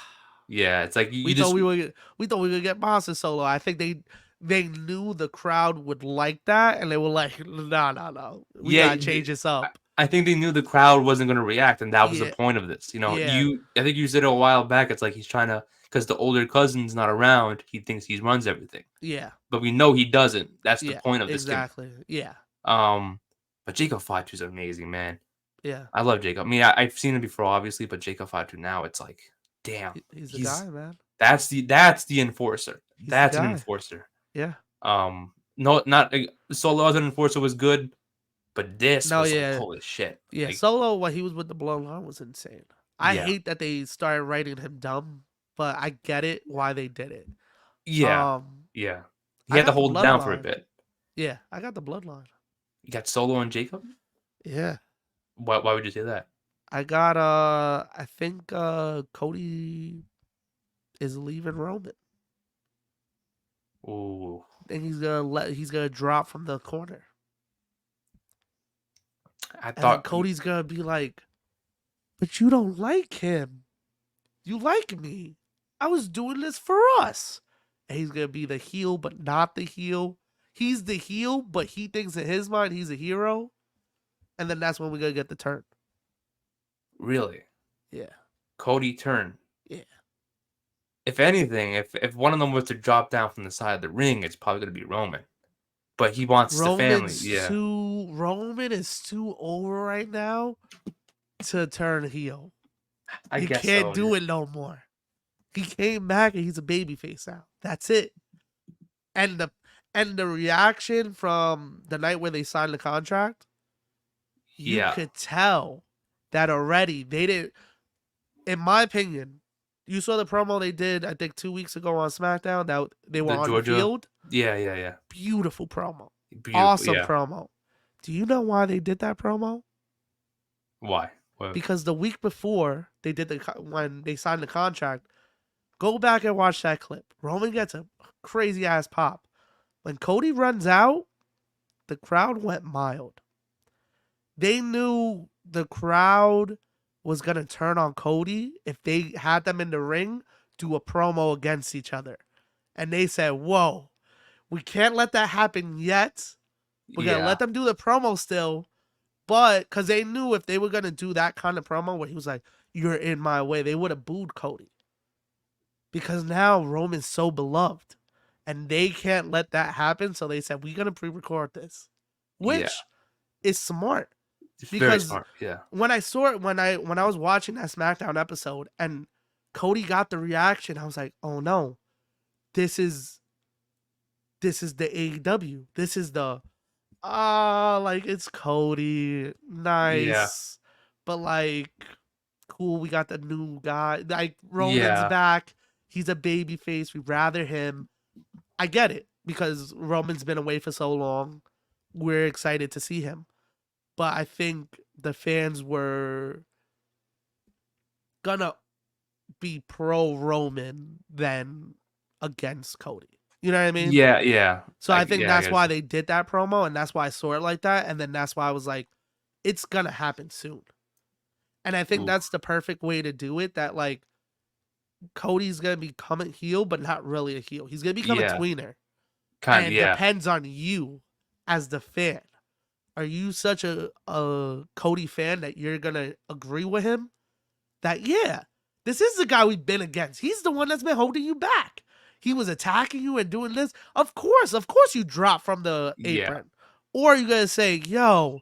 yeah, it's like we thought we would get Monster Solo. I think they knew the crowd would like that, and they were like, no, we gotta change this up. I think they knew the crowd wasn't going to react, and that was the point of this. You know, I think you said it a while back. It's like he's trying to, because the older cousin's not around, he thinks he runs everything. Yeah, but we know he doesn't. That's the point of this. Exactly. Yeah. But Jacob Fatu's amazing, man. Yeah, I love Jacob. I mean, I've seen him before, obviously, but Jacob Fatu now, it's like, damn, he's the guy, man. That's the enforcer. That's an enforcer. Yeah. No, not Solo as an enforcer was good, but this was like, holy shit. Yeah, like, Solo when he was with the Bloodline was insane. I hate that they started writing him dumb, but I get it why they did it. Yeah. Yeah. He had to hold it down for a bit. Yeah, I got the Bloodline. You got Solo and Jacob? Yeah. Why would you say that? I got I think Cody is leaving Roman. Ooh. And he's gonna drop from the corner. I thought Cody's gonna be like, but you don't like him. You like me. I was doing this for us. And he's gonna be the heel, but not the heel. He's the heel, but he thinks in his mind he's a hero. And then that's when we're gonna get the turn. Really? Yeah. Cody turn. Yeah. If anything, if one of them was to drop down from the side of the ring, it's probably gonna be Roman. But he wants the family. Yeah. Roman is too over right now to turn heel. He can't do it no more. He came back and he's a babyface now. That's it. And the reaction from the night where they signed the contract, you could tell that already. They didn't, in my opinion, you saw the promo they did, I think 2 weeks ago on SmackDown, that they were on the field. Yeah. Beautiful promo. Awesome promo. Do you know why they did that promo? Why? Because the week before they did when they signed the contract, go back and watch that clip. Roman gets a crazy ass pop. When Cody runs out, the crowd went mild. They knew the crowd was going to turn on Cody if they had them in the ring do a promo against each other. And they said, whoa, we can't let that happen yet. We're going to Yeah. let them do the promo still. But because they knew if they were going to do that kind of promo where he was like, you're in my way, they would have booed Cody. Because now Roman's so beloved. And they can't let that happen. So they said, we're going to pre-record this. Yeah. Which is smart. It's very Because smart. Yeah. when I saw it, when I was watching that SmackDown episode and Cody got the reaction, I was like, oh no, this is the AEW. This is the like it's Cody, Yeah. nice, but like cool. We got the new guy. Like Roman's Yeah. back. He's a baby face. We rather him. I get it because Roman's been away for so long. We're excited to see him. But I think the fans were gonna be pro Roman than against Cody. You know what I mean? Yeah. Yeah. So I think Yeah. I that's why guess. they did that promo, and that's why I saw it like that, and then that's why I was like, it's gonna happen soon. And I think Ooh. that's the perfect way to do it. That like Cody's gonna become a heel, but not really a heel. He's gonna become a Yeah. tweener, Kind. and it Yeah. depends on you as the fan. Are you such a Cody fan that you're gonna agree with him? That yeah, this is the guy we've been against. He's the one that's been holding you back. He was attacking you and doing this. Of course, you drop from the Yeah. apron. Or you gonna say, yo,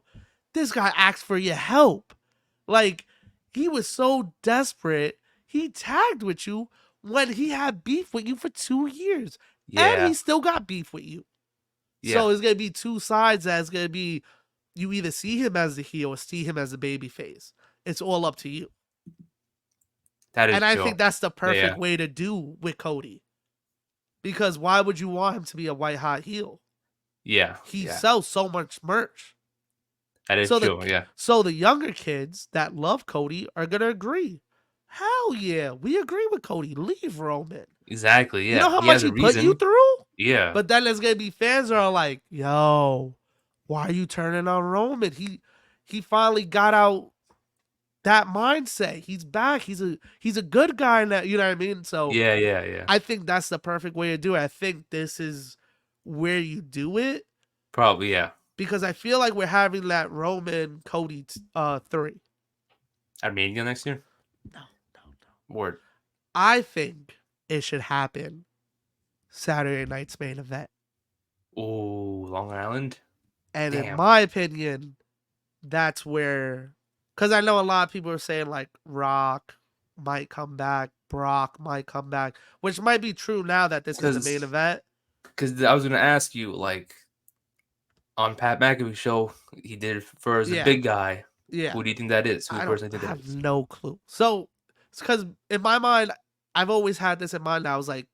this guy asked for your help. Like, he was so desperate, he tagged with you when he had beef with you for 2 years. And Yeah. he still got beef with you. Yeah. So it's gonna be two sides that's gonna be you either see him as the heel or see him as the baby face. It's all up to you. That is And I true. think that's the perfect Yeah. way to do with Cody. Because why would you want him to be a white hot heel? Yeah. He Yeah. sells so much merch. That is So true. Yeah. the younger kids that love Cody are gonna agree. Hell yeah, we agree with Cody. Leave Roman. Exactly. You know Yeah. how He much has a he put you reason. through? Yeah. But then there's gonna be fans that are like, yo, why are you turning on Roman? He finally got out that mindset. He's back. He's a good guy now. You know what I mean? So Yeah. Yeah. Yeah. I think that's the perfect way to do it. I think this is where you do it Probably. Yeah. because I feel like we're having that Roman Cody 3. At Mania next year. No. Word. I think it should happen Saturday night's main event. Ooh, Long Island. And in Damn. my opinion, that's where, because I know a lot of people are saying like Rock might come back, Brock might come back, which might be true now that this is the main event. Because I was gonna ask you, like, on Pat McAfee's show, he did it for as a Yeah. big guy. Yeah. Who do you think that is? Who I the don't person think that have is? no clue. So it's because in my mind, I've always had this in mind. I was like,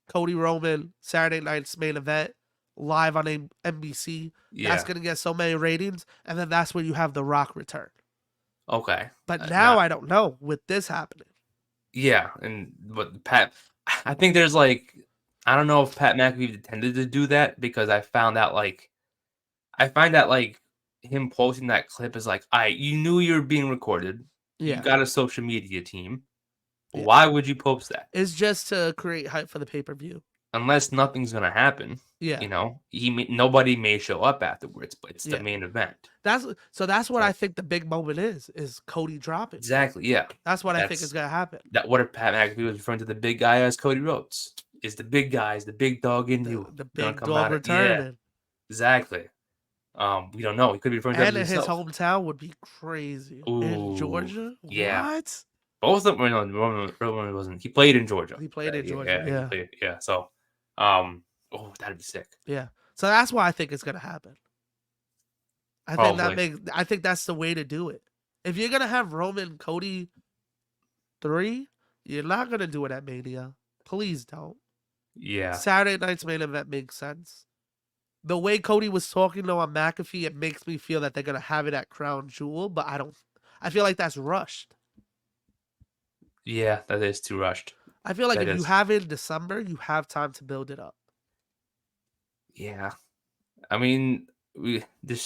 Cody Roman, Saturday night's main event, live on NBC. Yeah. That's gonna get so many ratings, and then that's where you have the Rock return. Okay. But now I don't know with this happening. Yeah, but Pat, I think there's like, I don't know if Pat McAfee intended to do that because I find that like him posting that clip is like, you knew you were being recorded. You Yeah. got a social media team. Yeah. Why would you post that? It's just to create hype for the pay-per-view. Unless nothing's gonna happen. Yeah. You know, nobody may show up afterwards, but it's the Yeah. main event. That's what I think the big moment is Cody dropping. Exactly. Yeah. That's what I think is gonna happen. What if Pat McAfee was referring to the big guy as Cody Rhodes? Is the big guy, is the big dog in you The gonna big come dog out? returning. Yeah. Exactly. We don't know. He could be referring to And in his himself. hometown would be crazy. In Ooh, Georgia? yeah. What? Both of them. No, Roman wasn't. He played in Georgia. He played in Georgia. He Yeah. played, yeah. So, that'd be sick. Yeah. So that's why I think it's gonna happen. I think that's the way to do it. If you're gonna have Roman Cody 3, you're not gonna do it at Mania. Please don't. Yeah. Saturday night's main event makes sense. The way Cody was talking though on McAfee, it makes me feel that they're gonna have it at Crown Jewel, but I feel like that's rushed. Yeah, that is too rushed. I feel like That if you is. have it in December, you have time to build it up. Yeah. I mean, there's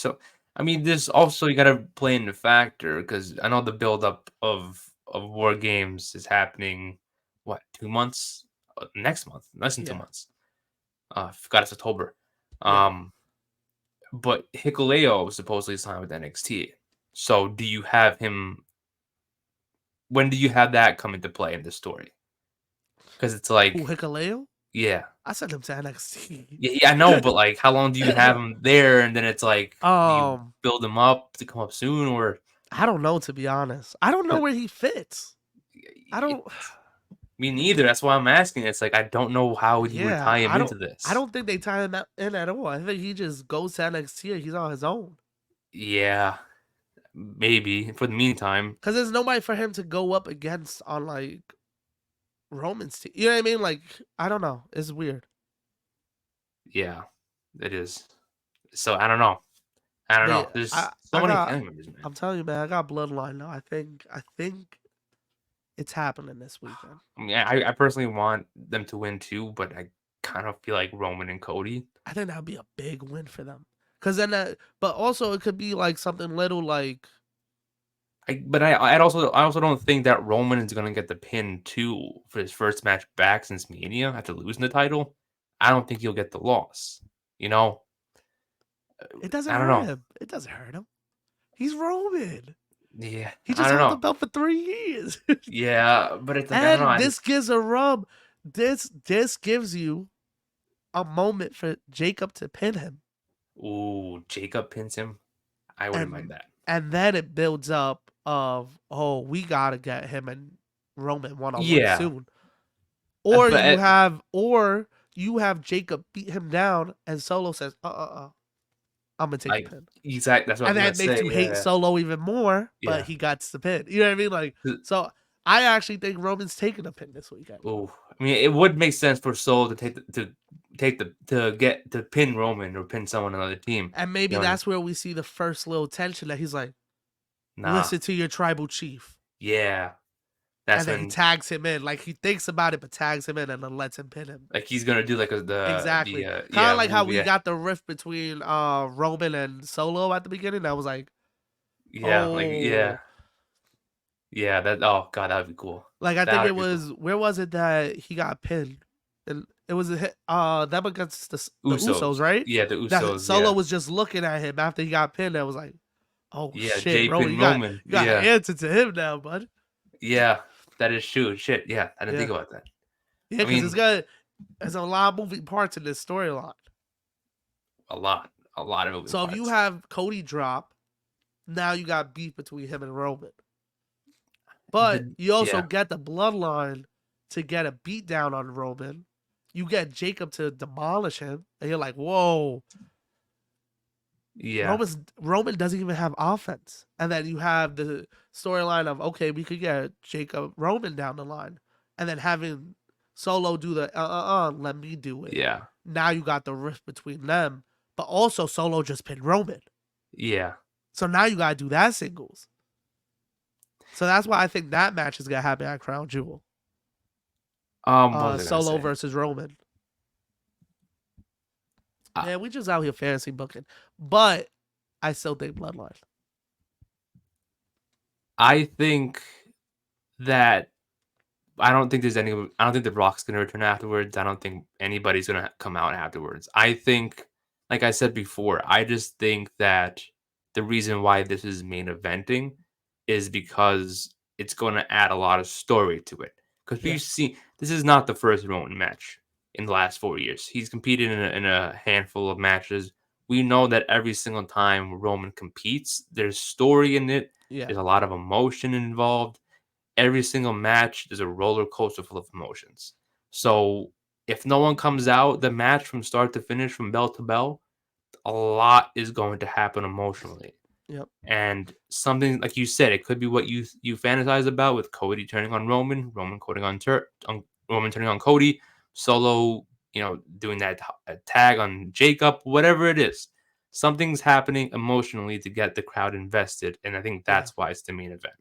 there's also you gotta play in the factor because I know the buildup of War Games is happening. What 2 months? Next month, less than 2 months. I forgot it's October. Yeah. Um, but Hikuleo was supposedly signed with NXT. So do you have him? When do you have that come into play in the story? Because it's Who, like, Hikaleo? yeah, I sent him to NXT. yeah, I know, but like, how long do you have him there? And then it's like, do you um, build him up to come up soon, or I don't know, to be honest. I don't know 'cause where he fits. I don't. it's me neither. That's why I'm asking. It's like I don't know how you would Yeah, tie him I into don't. I this. don't think they tie him in at all. I think he just goes to NXT. And he's on his own Yeah, maybe for the meantime. because there's nobody for him to go up against on like Roman's team. You know what I mean? Like I don't know. It's weird. Yeah, it is. So I don't know. I don't But know. yeah, There's so I many got. family members, man. I'm telling you, man. I got Bloodline now. I think it's happening this weekend. I mean, I personally want them to win too, but I kind of feel like Roman and Cody. I think that'd be a big win for them. Cause then that, but also it could be like something little like I also don't think that Roman is gonna get the pin too for his first match back since Mania after losing the title. I don't think he'll get the loss. You know, it doesn't I don't hurt know. him. It doesn't hurt him. He's Roman. Yeah, He I just don't held the know. belt for 3 years. Yeah, but it's like I don't know. And this gives a rub. This gives you a moment for Jacob to pin him. Ooh, Jacob pins him. I wouldn't mind And that. and then it builds up of, oh, we gotta get him and Roman one on one Yeah, soon. Or but you have Jacob beat him down and Solo says, I'm gonna take the like pin. exactly that's what I And was gonna that makes say. you hate Yeah, Solo even more, but yeah. he got the pin. You know what I mean? Like, so I actually think Roman's taking a pin this weekend. Ooh, I mean, it would make sense for Soul to to pin Roman or pin someone on another team. And maybe You know, that's where we see the first little tension that he's like, nah, listen to your tribal chief. yeah, And that's then he when tags him in. Like he thinks about it, but tags him in and then lets him pin him. like he's gonna do like Exactly. Kind of yeah like how move, we yeah, got the rift between Roman and Solo at the beginning. That was like, yeah, like oh, yeah that oh god that would be cool. like I That think would it be cool. was, where was it that he got pinned? And it was them against the Usos, Usos, right? yeah, the That Usos, Solo yeah, was just looking at him after he got pinned. I was like, oh yeah, shit, Jay Roman, pin Roman, you got to yeah, answer to him now, bud. yeah, that is true. Shit, yeah, I didn't think Yeah, about that. yeah, I because mean, there's a lot of moving parts in this storyline. a lot of moving So if you parts. have Cody drop, now you got beef between him and Roman. But The you also yeah, get the bloodline to get a beat down on Roman. You get Jacob to demolish him, and you're like, whoa, yeah, Roman doesn't even have offense. And then you have the storyline of, okay, we could get Jacob Roman down the line, and then having Solo do the let me do it. yeah, Now you got the rift between them, but also Solo just pinned Roman. yeah. So now you gotta do that singles. So that's why I think that match is gonna happen at Crown Jewel. What was I gonna Solo say? versus Roman. Uh, Man, we just out here fantasy booking. But I still think Bloodline. I think that I don't think The Rock's gonna return afterwards. I don't think anybody's gonna come out afterwards. I think, like I said before, I just think that the reason why this is main eventing is because it's gonna add a lot of story to it. Because Yeah. we've seen this is not the first Roman match in the last 4 years. He's competed in a handful of matches. We know that every single time Roman competes, there's story in it. Yeah. There's a lot of emotion involved. Every single match is a roller coaster full of emotions. So if no one comes out, the match from start to finish, from bell to bell, a lot is going to happen emotionally. Yep. And something like you said, it could be what you fantasize about with Cody turning on Roman, Roman turning on Cody, Solo, doing that tag on Jacob, whatever it is. Something's happening emotionally to get the crowd invested, and I think Yeah. that's why it's the main event.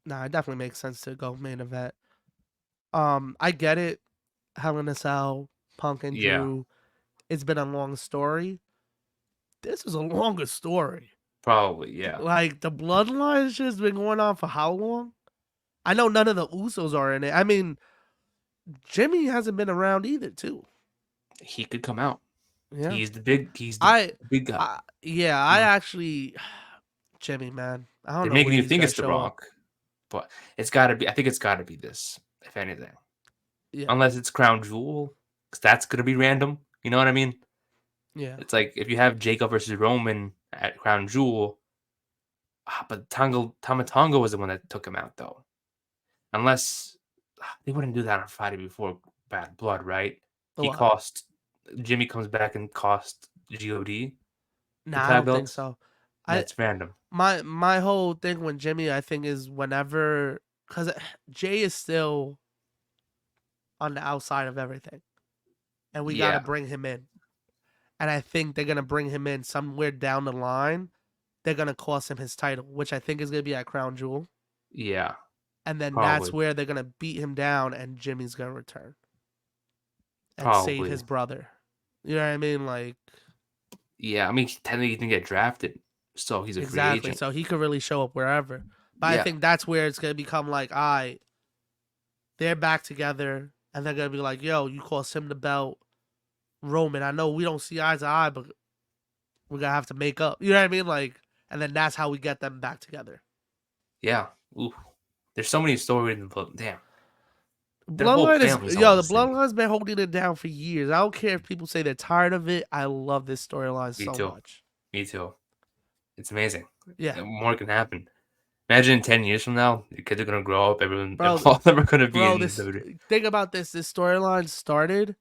Nah, it definitely makes sense to go main event. I get it. Hell in a Cell, Punk and Yeah, Drew. it's been a long story. This is a longer story. Probably, yeah. Like the bloodline shit's been going on for how long? I know none of the Usos are in it. I mean, Jimmy hasn't been around either, too. He could come out. Yeah, He's the big guy. I actually, Jimmy, man, I don't They're know making when you he's think gonna it's The show up. Rock, but it's got to be. I think it's got to be this, if anything. Yeah, Unless it's Crown Jewel, because that's gonna be random. You know what I mean? yeah. It's like if you have Jacob versus Roman at Crown Jewel, but Tama Tonga was the one that took him out, though. Unless they wouldn't do that on Friday before Bad Blood, right? He What? cost Jimmy comes back and cost God the Nah, I tag don't think belts. so. I That's random. my whole thing with Jimmy, I think, is whenever because Jay is still on the outside of everything, and we got to Yeah, bring him in. And I think they're gonna bring him in somewhere down the line. They're gonna cost him his title, which I think is gonna be at Crown Jewel, yeah, and then that's probably, where they're gonna beat him down, and Jimmy's gonna return and save probably. his brother. You know what I mean? Like Yeah, I mean, technically he didn't get drafted, so he's a free exactly. agent. So he could really show up wherever. But I Yeah, think that's where it's gonna become like, they're back together, and they're gonna be like, yo, you cost him the belt, Roman. I know we don't see eye to eye, but we're gonna have to make up. You know what I mean? Like, and then that's how we get them back together. yeah. Ooh, there's so many stories in the book. Damn, their whole Bloodline is family's almost the the same. Bloodline's been holding it down for years. I don't care if people say they're tired of it. I love this storyline Me so too. much. Me too. It's amazing. Yeah, More can happen. Imagine in 10 years from now, the kids are gonna grow up. Everyone, bro, all of them are gonna be bro. in This WWE. think about this. This storyline started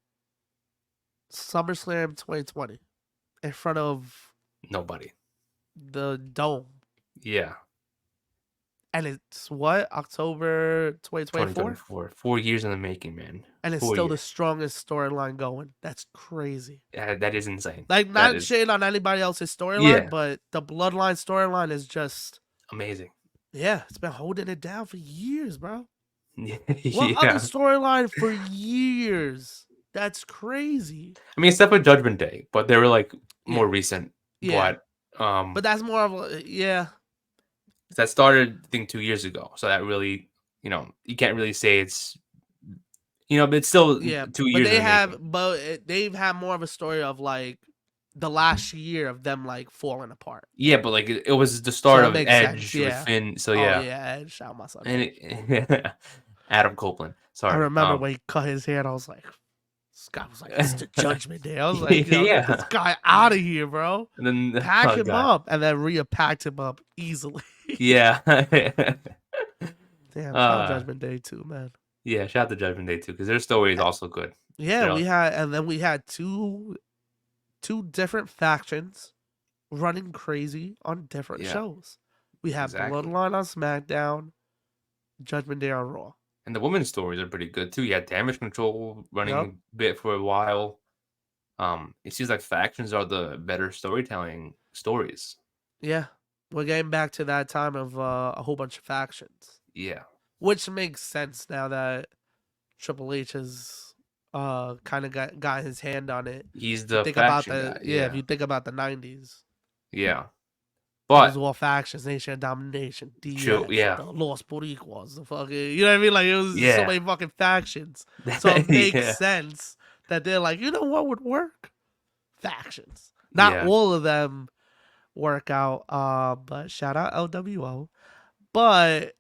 SummerSlam 2020 in front of Nobody. the dome, Yeah, and it's what October 2024, 2024. 4 years in the making, man. and it's 4 still the years. strongest storyline going. That's crazy. Yeah, that is insane. Like That not is shitting on anybody else's storyline, yeah, but the Bloodline storyline is just amazing. yeah, it's been holding it down for years, bro. What other Yeah. storyline for years? That's crazy. I mean, except for Judgment Day, but they were like more Yeah, recent. yeah, But but that's more of a yeah, that started I think 2 years ago. So that really, you can't really say it's but it's still yeah. 2 years in the making. They've had more of a story of like the last year of them like falling apart. Yeah, but like it was the So start that of makes sense. Edge with Yeah. Finn. So Oh yeah, yeah, Edge. Shout my son and Edge. Adam Copeland. I Sorry. remember when he cut his hair, and I was like, this guy was like, it's the Judgment Day. I was like, yo, get this Yeah, guy out of here, bro. and then Pack oh him god, up, and then Rhea packed him up easily. yeah, Damn, shout out uh, Judgment Day too, man. yeah. Shout out to Judgment Day too, because their story is also good. Yeah, You we had two different factions running crazy on different Yeah, shows. We have exactly. Bloodline on SmackDown, Judgment Day on Raw. And the women's stories are pretty good too. You had Damage Control running Yep. a bit for a while. It seems like factions are the better storytelling stories. Yeah. We're getting back to that time of a whole bunch of factions. Yeah, Which makes sense now that Triple H has kind of got his hand on it. he's the Think about faction guy. if Yeah, you think about the 90s. yeah. It was But all factions, Nation Domination, true, DX, yeah, the Los Boricuas, the fucking, you know what I mean? Like, it was so yeah, many fucking factions. So it makes yeah, sense that they're like, you know what would work? Factions. Not yeah. all of them work out, but shout out LWO. But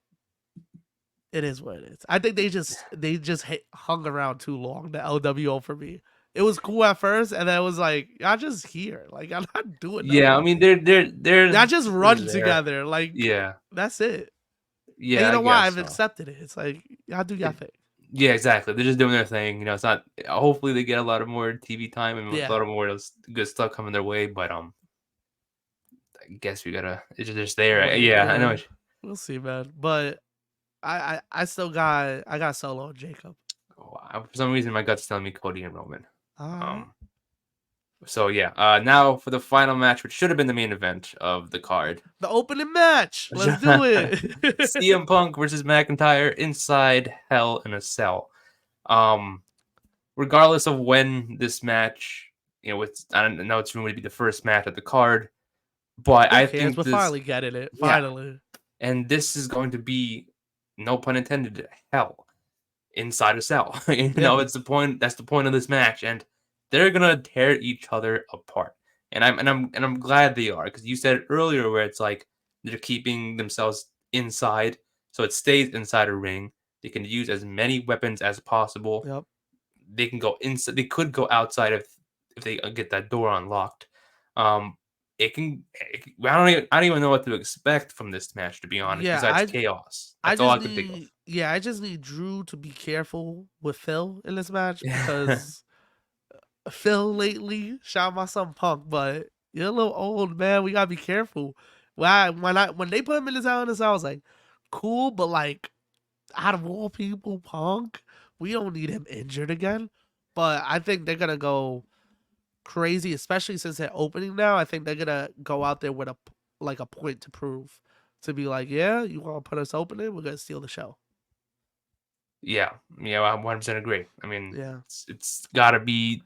it is what it is. I think they just hung around too long, the LWO for me. It was cool at first, and then it was like, y'all just here. Like, I'm not doing nothing. Yeah, I mean they're Y'all just run there. together. Like, Yeah, that's it. And yeah. you know I why? guess I've so. accepted it. It's like, y'all do y'all thing. Yeah, exactly. They're just doing their thing. It's not. Hopefully, they get a lot of more TV time and Yeah. a lot of more good stuff coming their way. But I guess we gotta. It's just there. Wait, Yeah, I know. We'll see, man. But I still got Solo and Jacob. For some reason, my gut's telling me Cody and Roman. All right. So yeah. Now for the final match, which should have been the main event of the card. The opening match. Let's do it. CM Punk versus McIntyre inside Hell in a Cell. Regardless of when this match, I don't know, it's rumored to be the first match of the card, but Who I cares? think We're this, finally getting it. yeah, Finally. and this is going to be, no pun intended, hell inside a cell. Yeah. It's the point. That's the point of this match, and they're gonna tear each other apart. And I'm glad they are, because you said it earlier where it's like they're keeping themselves inside, so it stays inside a ring. They can use as many weapons as possible. Yep. They can go inside. They could go outside if they get that door unlocked. Um, I don't even know what to expect from this match, to be honest. Yeah, Besides chaos, I that's all just I could think of. need yeah, I just need Drew to be careful with Phil in this match Yeah. because Phil lately, shout out my son Punk, but you're a little old, man. We gotta be careful. When they put him in this I was like, cool, but like out of all people, Punk, we don't need him injured again. But I think they're gonna go crazy, especially since they're opening now. I think they're gonna go out there with a point to prove, to be like, yeah, you want to put us opening, we're gonna steal the show. Yeah, yeah, I 100% agree. I mean, Yeah. it's gotta be,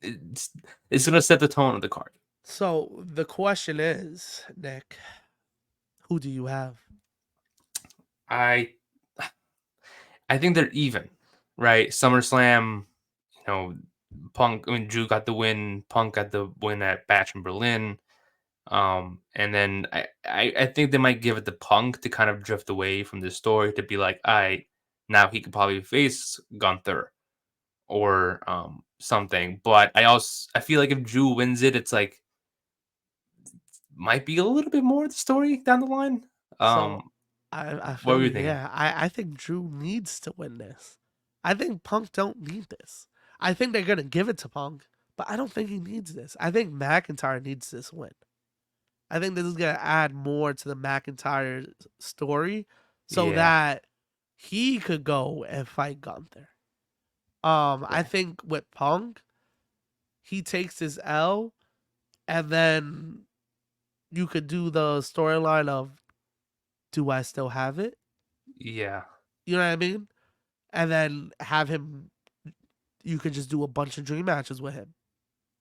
it's it's gonna set the tone of the card. So the question is, Nick, who do you have? I I think they're even, right? SummerSlam, you know, Punk. I mean, Drew got the win. Punk got the win at Batch in Berlin. And then I think they might give it to Punk to kind of drift away from the story, to be like, I now he could probably face Gunther or something. But I feel like if Drew wins it, it's like might be a little bit more of the story down the line. So Um, I what feel were you you. thinking? Yeah, I think Drew needs to win this. I think Punk don't need this. I think they're gonna give it to Punk, but I don't think he needs this. I think McIntyre needs this win. I think this is gonna add more to the McIntyre story, so Yeah, that he could go and fight Gunther. I yeah, think with Punk, he takes his L, and then you could do the storyline of, do I still have it? yeah, You know what I mean? And then have him. You could just do a bunch of dream matches with him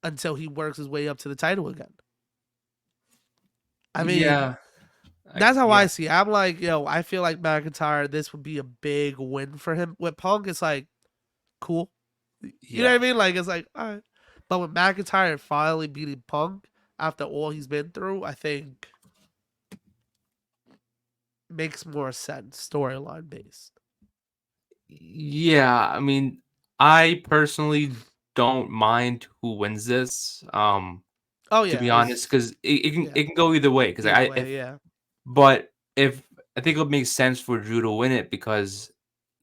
until he works his way up to the title again. I mean, yeah, that's how I yeah, see it. I'm like, yo, I feel like McIntyre, this would be a big win for him. With Punk, it's like, cool. You know what yeah, I mean? Like, it's like, all right. But with McIntyre finally beating Punk after all he's been through, I think makes more sense storyline based. yeah. I mean, I personally don't mind who wins this. Oh To yeah, be honest, it's because yeah. it can go either way. Because Either I way, if yeah. but if I think it would make sense for Drew to win it, because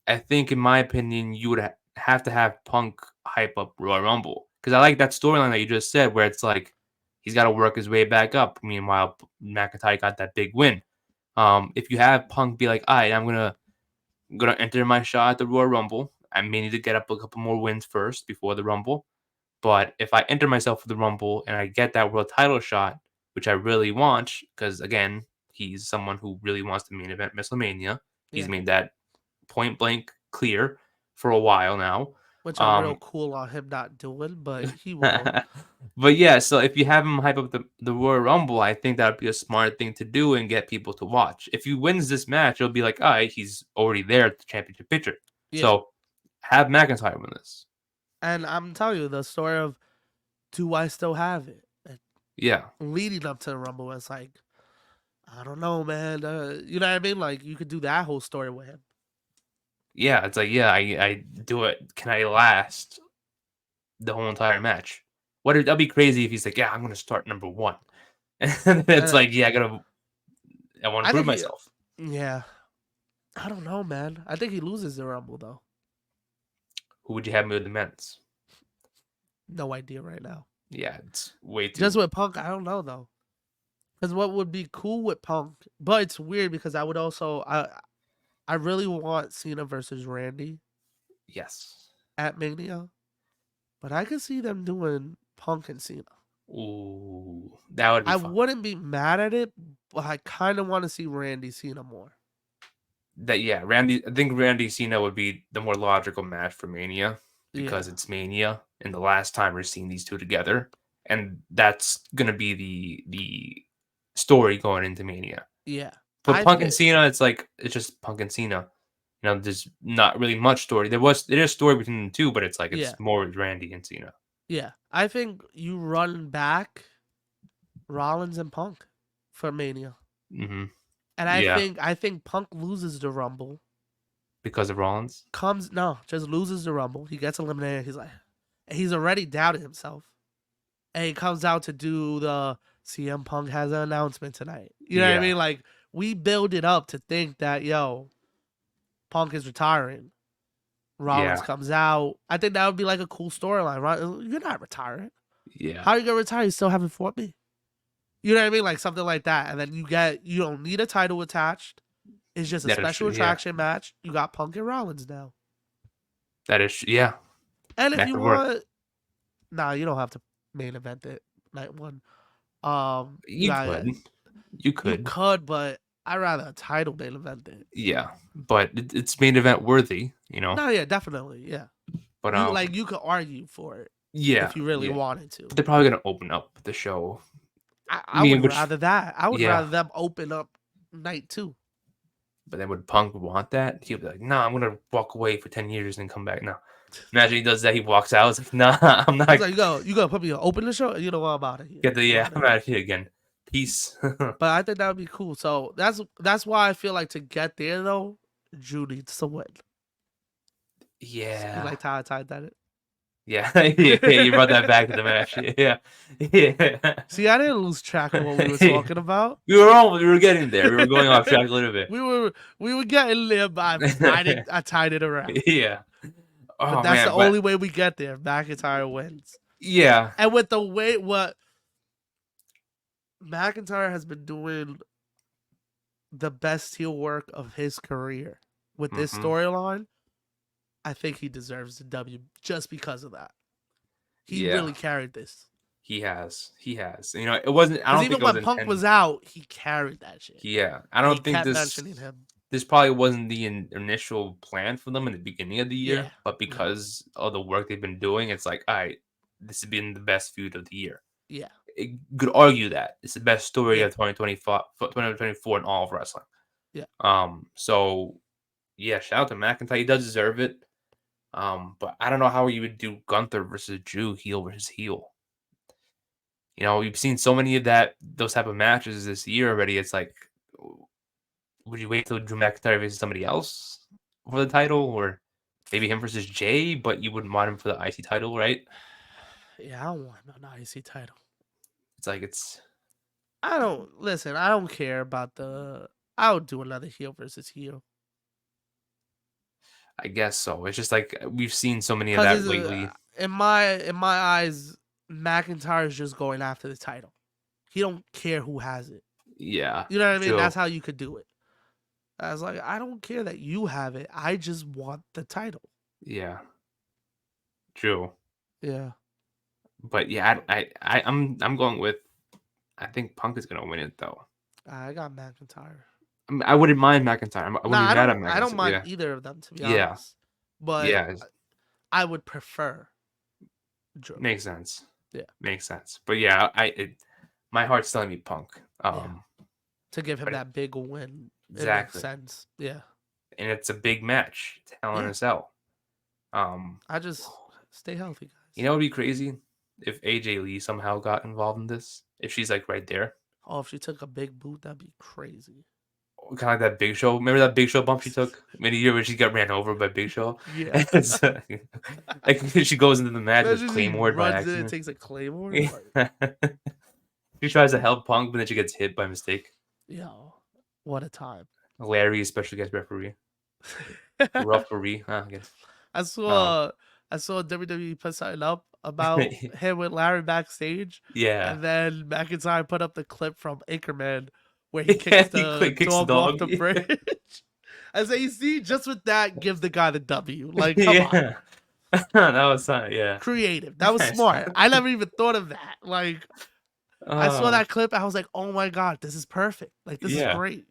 I think, in my opinion, you would have to have Punk hype up Royal Rumble, because I like that storyline that you just said, where it's like he's got to work his way back up. Meanwhile, McIntyre got that big win. If you have Punk be like, all right, I'm gonna enter my shot at the Royal Rumble. I may need to get up a couple more wins first before the Rumble. But if I enter myself for the Rumble and I get that world title shot, which I really want, because again, he's someone who really wants to main event WrestleMania. He's Yeah. made that point blank clear for a while now. Which I'm real Um, cool on him not doing, but he will. but yeah, so if you have him hype up the Royal Rumble, I think that would be a smart thing to do and get people to watch. If he wins this match, it'll be like, all right, he's already there at the championship picture. Yeah. So have McIntyre win this. And I'm telling you, the story of, do I still have it? And Yeah. leading up to the Rumble, it's like, I don't know, man. You know what I mean? Like, you could do that whole story with him. Yeah, it's like, yeah, I do it. Can I last the whole entire match? That'd be crazy if he's like, yeah, I'm gonna start number one, and it's And like, yeah, I want to I prove think he, myself. yeah. I don't know, man. I think he loses the Rumble, though. Who would you have move the men's? No idea right now. Yeah, it's way Just too. with Punk, I don't know, though. Because what would be cool with Punk, but it's weird because I would also, I really want Cena versus Randy Yes. at Mania. But I could see them doing Punk and Cena. Ooh, that would be I fun. wouldn't be mad at it, but I kind of want to see Randy Cena more. That, yeah, Randy. I think Randy Cena would be the more logical match for Mania. because Yeah. it's Mania and the last time we're seeing these two together, and that's gonna be the story going into Mania. Yeah. For I Punk and think Cena, it's just Punk and Cena. There's not really much story. There is story between the two, but it's like yeah. it's more with Randy and Cena. Yeah. I think you run back Rollins and Punk for Mania. Hmm. And Yeah, I think Punk loses the Rumble. because of Rollins. Just loses the Rumble. He gets eliminated. He's already doubted himself. And he comes out to do the CM Punk has an announcement tonight. You know what I Yeah, mean? Like, we build it up to think that, yo, Punk is retiring. Rollins yeah, comes out. I think that would be like a cool storyline, right? You're not retiring. yeah. How are you gonna retire? You still haven't fought me. You know what I mean? Like something like that. And then you don't need a title attached. It's just a That is special true. Yeah, attraction match. You got Punk and Rollins now. yeah. And if That you could work. want, nah, you don't have to main event it night one. You You got could, you you could. could, but I'd rather a title main event it. Yeah, but it's main event worthy. No, yeah, definitely, yeah. But You could argue for it yeah, if you really yeah. wanted to. But they're probably gonna open up the show. I Me would and which rather that. I would yeah, rather them open up night two. but then would Punk want that? He'll be like, "Nah, I'm gonna walk away for 10 years and come back." No. Imagine he does that, he walks out, it's like, "Nah, I'm He's not like, you go put me on open the show. You know what, I'm out of here. get the I'm yeah, out of I'm here. out of here again. Peace." But I think that would be cool. So that's why I feel like to get there though, Drew needs to win. You Yeah. like how I tied that? Yeah, yeah, you brought that back to the match. Yeah. Yeah. See, I didn't lose track of what we were talking about. We were getting there. We were going off track a little bit. We were getting there, but I tied it around. Yeah. But Oh that's the man, but only way we get there. McIntyre wins. yeah. And with the way what McIntyre has been doing the best heel work of his career with this Mhm. storyline, I think he deserves the W just because of that. He Yeah. really carried this. He has. He has. It wasn't I Because don't think even it was when Punk intended. was out, he carried that shit. Yeah. I And he don't think kept this mentioning him. this probably wasn't the initial plan for them in the beginning of the Yeah. year, but Yeah. because of the work they've been doing, it's like, all right, this has been the best feud of the year. Yeah. You could argue that it's the best story Yeah. of 2025, 2024 in all of wrestling. Yeah. So yeah, shout out to McIntyre. He does deserve it. But I don't know how you would do Gunther versus Drew heel versus heel. We've seen so many of those type of matches this year already. It's like, would you wait till Drew McIntyre faces somebody else for the title, or maybe him versus Jay, but you wouldn't want him for the IC title, right? Yeah, I don't want an IC title. It's like it's I don't care about I would do another heel versus heel. I guess so. It's just like we've seen so many of that Because lately. in my eyes, McIntyre is just going after the title. He don't care who has it. Yeah, You know what I mean? true. That's how you could do it. I was like, I don't care that you have it. I just want the title. Yeah, true. Yeah. But yeah, I'm going with. I think Punk is gonna win it though. I got McIntyre. I wouldn't mind McIntyre. I wouldn't Nah, be mad at I don't McIntyre. mind Yeah, either of them to be yeah, honest. But yeah. I would prefer Drew. Makes sense. Yeah. Makes sense. But yeah, my heart's telling me Punk. Yeah. To give him but that big win. It makes exactly, sense. Yeah. and it's a big match. It's Hell in Yeah. a Cell. I just stay healthy, guys. It'd be crazy if AJ Lee somehow got involved in this. If she's like right there. Oh, if she took a big boot, that'd be crazy. Kind of like that Big Show. Remember that Big Show bump she took many year where she got ran over by Big Show? Yeah. It's, like she goes into the match with Imagine Claymore by runs in and accident. takes a claymore. She tries to help Punk, but then she gets hit by mistake. Yo, what a time. Larry, special guest referee. Referee, I guess. I saw WWE put something up about him with Larry backstage. Yeah. And then McIntyre put up the clip from Anchorman where he kicks the kicks the dog off the dog. bridge. I say, you see, just with that, give the guy the W. Like, come on. That was yeah. Creative. That was Nice. smart. I never even thought of that. Like, I saw Uh, that clip. I was like, oh my God, this is perfect. Like, this is Yeah. great.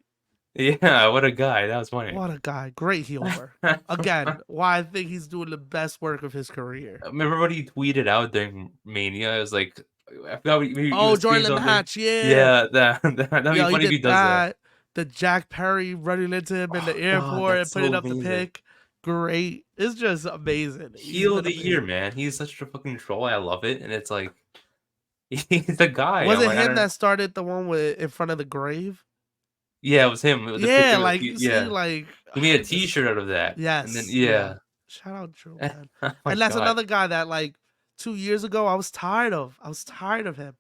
Yeah, what a guy. That was funny. What a guy. Great heel work. Again, why I think he's doing the best work of his career. Remember what he tweeted out during Mania? It was like, I forgot what he Oh, was during tweeting the something. match, yeah. Yeah, that'd be Yo, he funny if he did does that. that. The Jack Perry running into him in the Oh god, airport and that's putting so up the amazing. pick. Great. It's just amazing. He's Heel of been the year, amazing. man. He's such a fucking troll. I love it, and it's like he's the guy. Was I'm it like, I him don't. that started the one with in front of the grave? Yeah, it was him. It was the Yeah, picture. like see, Yeah, like he made a this. T-shirt out of that, and then Yes, yeah. yeah. Shout out Drew, man. Oh my And that's god. another guy that like 2 years ago I was tired of. I was tired of him.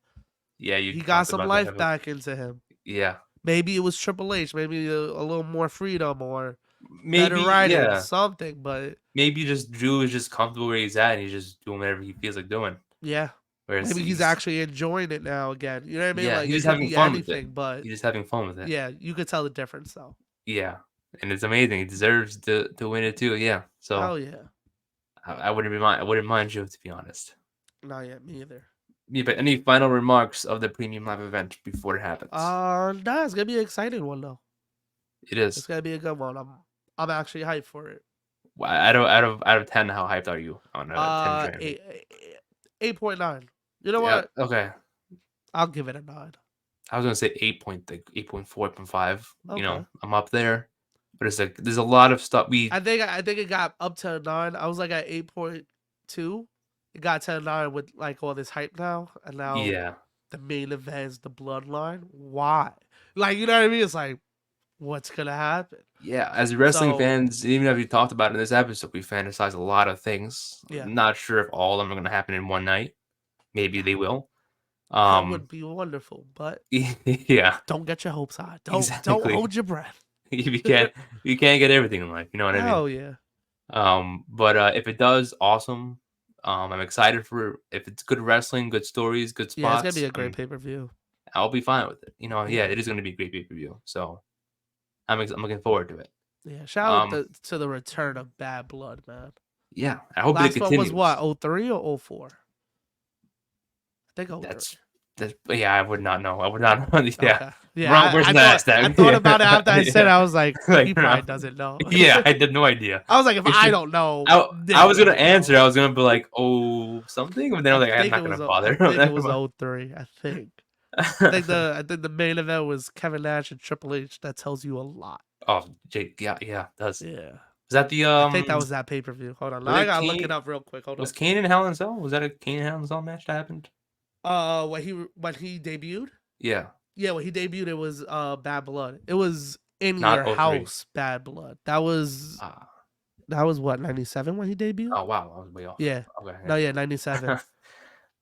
Yeah, you He got talked some about that life heavily. back into him. Yeah, Maybe it was Triple H, maybe a little more freedom or better maybe. writing, Yeah, something. But maybe just Drew is just comfortable where he's at, and he's just doing whatever he feels like doing. yeah, Whereas maybe he's actually enjoying it now again. You know what I mean? yeah, Like he's it just could having be fun with it. anything, but He's just having fun with it. yeah, you could tell the difference though. Yeah, and it's amazing. He deserves to win it too. Yeah, so Oh yeah, I wouldn't mind you, to be honest. not yet, me either. Yeah, but any final remarks of the premium live event before it happens? Nah, it's gonna be an exciting one though. It It's is. gonna be a good one. I'm actually hyped for it. Out of 10, how hyped are you on a 10 journey? 8.9. You know Yeah. what? Okay. I'll give it a 9. I was gonna say 8.4, 8.5. Okay. I'm up there, but it's like there's a lot of stuff we. I think it got up to a 9. I was like at 8.2. It got to a 9 with like all this hype now, and now Yeah. the main event is the Bloodline. Why? Like you know what I mean? It's like, what's gonna happen? Yeah, as wrestling So fans, even if you talked about it in this episode, we fantasize a lot of things. yeah, Not sure if all of them are gonna happen in one night. Maybe they will. that would be wonderful, but Yeah, don't get your hopes high. Don't exactly. hold your breath. You can't get everything in life. You know what I mean? Hell yeah. But if it does, awesome. I'm excited for if it's good wrestling, good stories, good Yeah, it's gonna be spots. a great pay-per-view. I'll be fine with it. Yeah, Yeah. it is gonna be a great pay-per-view. So I'm looking forward to it. Yeah. Shout out to the return of Bad Blood, man. Yeah, I hope it Last one was continues. what, 03 or 04? I think 03. That's yeah. I would not know. I would not know. Yeah, Okay. Yeah, wrong person to ask that. I thought about it after I said it. Yeah. I was like, Like, he probably doesn't know. Yeah, I had no idea. I was like, if It's I just- don't know, I was gonna doesn't answer. know. I was gonna be like, oh, something, but then I was like, I'm not gonna bother. I think it was 03. I think. I think the main event was Kevin Nash and Triple H. That tells you a lot. Oh, Jake. Yeah, that's. Yeah. Was that the I think that was that pay-per-view. Hold on. Now I gotta look it up real quick. Hold on. Was Kane in Hell in a Cell? Was that a Kane in Hell in a Cell match that happened? When he debuted? Yeah. Yeah, when he debuted, it was Bad Blood. It was in Not your 03. house, Bad Blood. That was what, 97 when he debuted? Oh wow, I was way off. Yeah. Okay. No, yeah, 97.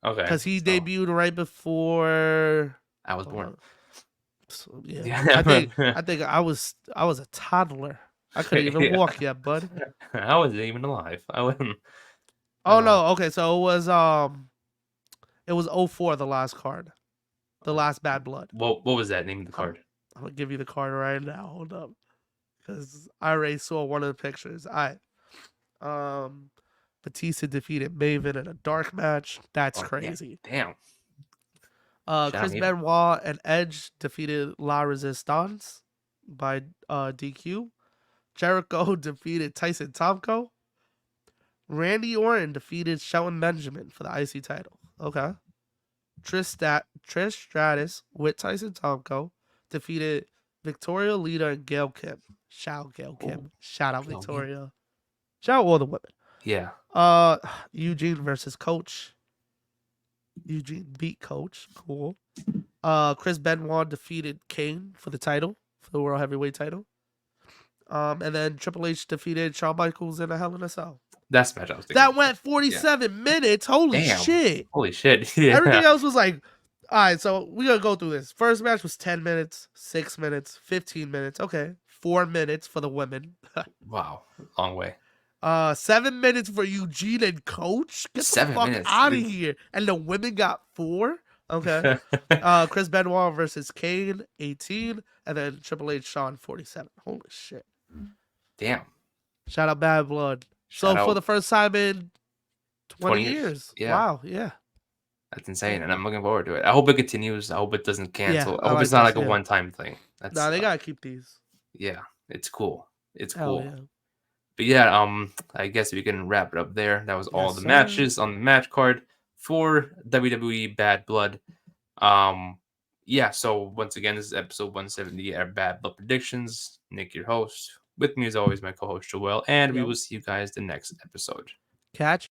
Okay. Because he debuted right before I was born. So, yeah. Yeah. I think I was a toddler. I couldn't even Yeah. walk yet, bud. I wasn't even alive. I wasn't. Oh no, okay, so it was 04, the last card. The last Bad Blood. What was that name of the card? I'm gonna give you the card right now. Hold up. Because I already saw one of the pictures. Batista defeated Maven in a dark match. That's crazy. Damn. Chris Benoit and Edge defeated La Resistance by DQ. Jericho defeated Tyson Tomko. Randy Orton defeated Shelton Benjamin for the IC title. Okay. Trish Stratus with Tyson Tomko defeated Victoria Lita and Gail Kim. Shout out Gail Kim. Shout out Victoria. Shout out all the women. Yeah. Eugene versus Coach. Eugene beat Coach. Cool. Chris Benoit defeated Kane for the title, for the World Heavyweight title. And then Triple H defeated Shawn Michaels in a Hell in a Cell. That's the match I was thinking. That went 47 minutes. Holy shit. Holy shit. Yeah. Everything else was like, all right, so we're going to go through this. First match was 10 minutes, 6 minutes, 15 minutes. Okay. 4 minutes for the women. Wow. Long way. 7 minutes for Eugene and Coach. Get the 7 fuck minutes. out of here. And the women got 4. Okay. Chris Benoit versus Kane, 18. And then Triple H, Shawn, 47. Holy shit. Damn. Shout out Bad Blood. For the first time in 20 years. Yeah. Wow, yeah. That's insane, and I'm looking forward to it. I hope it continues. I hope it doesn't cancel. Yeah, I hope it's not like a one-time thing. Nah, they gotta keep these. Yeah, it's cool. It's Hell cool. yeah. But yeah, I guess we can wrap it up there. That was all Yes, the sir. matches on the match card for WWE Bad Blood. Um, yeah, so once again, this is episode 170, our Bad Blood predictions. Nick, your host. With me, as always, my co-host Joel, and we Yo. will see you guys the next episode. Catch.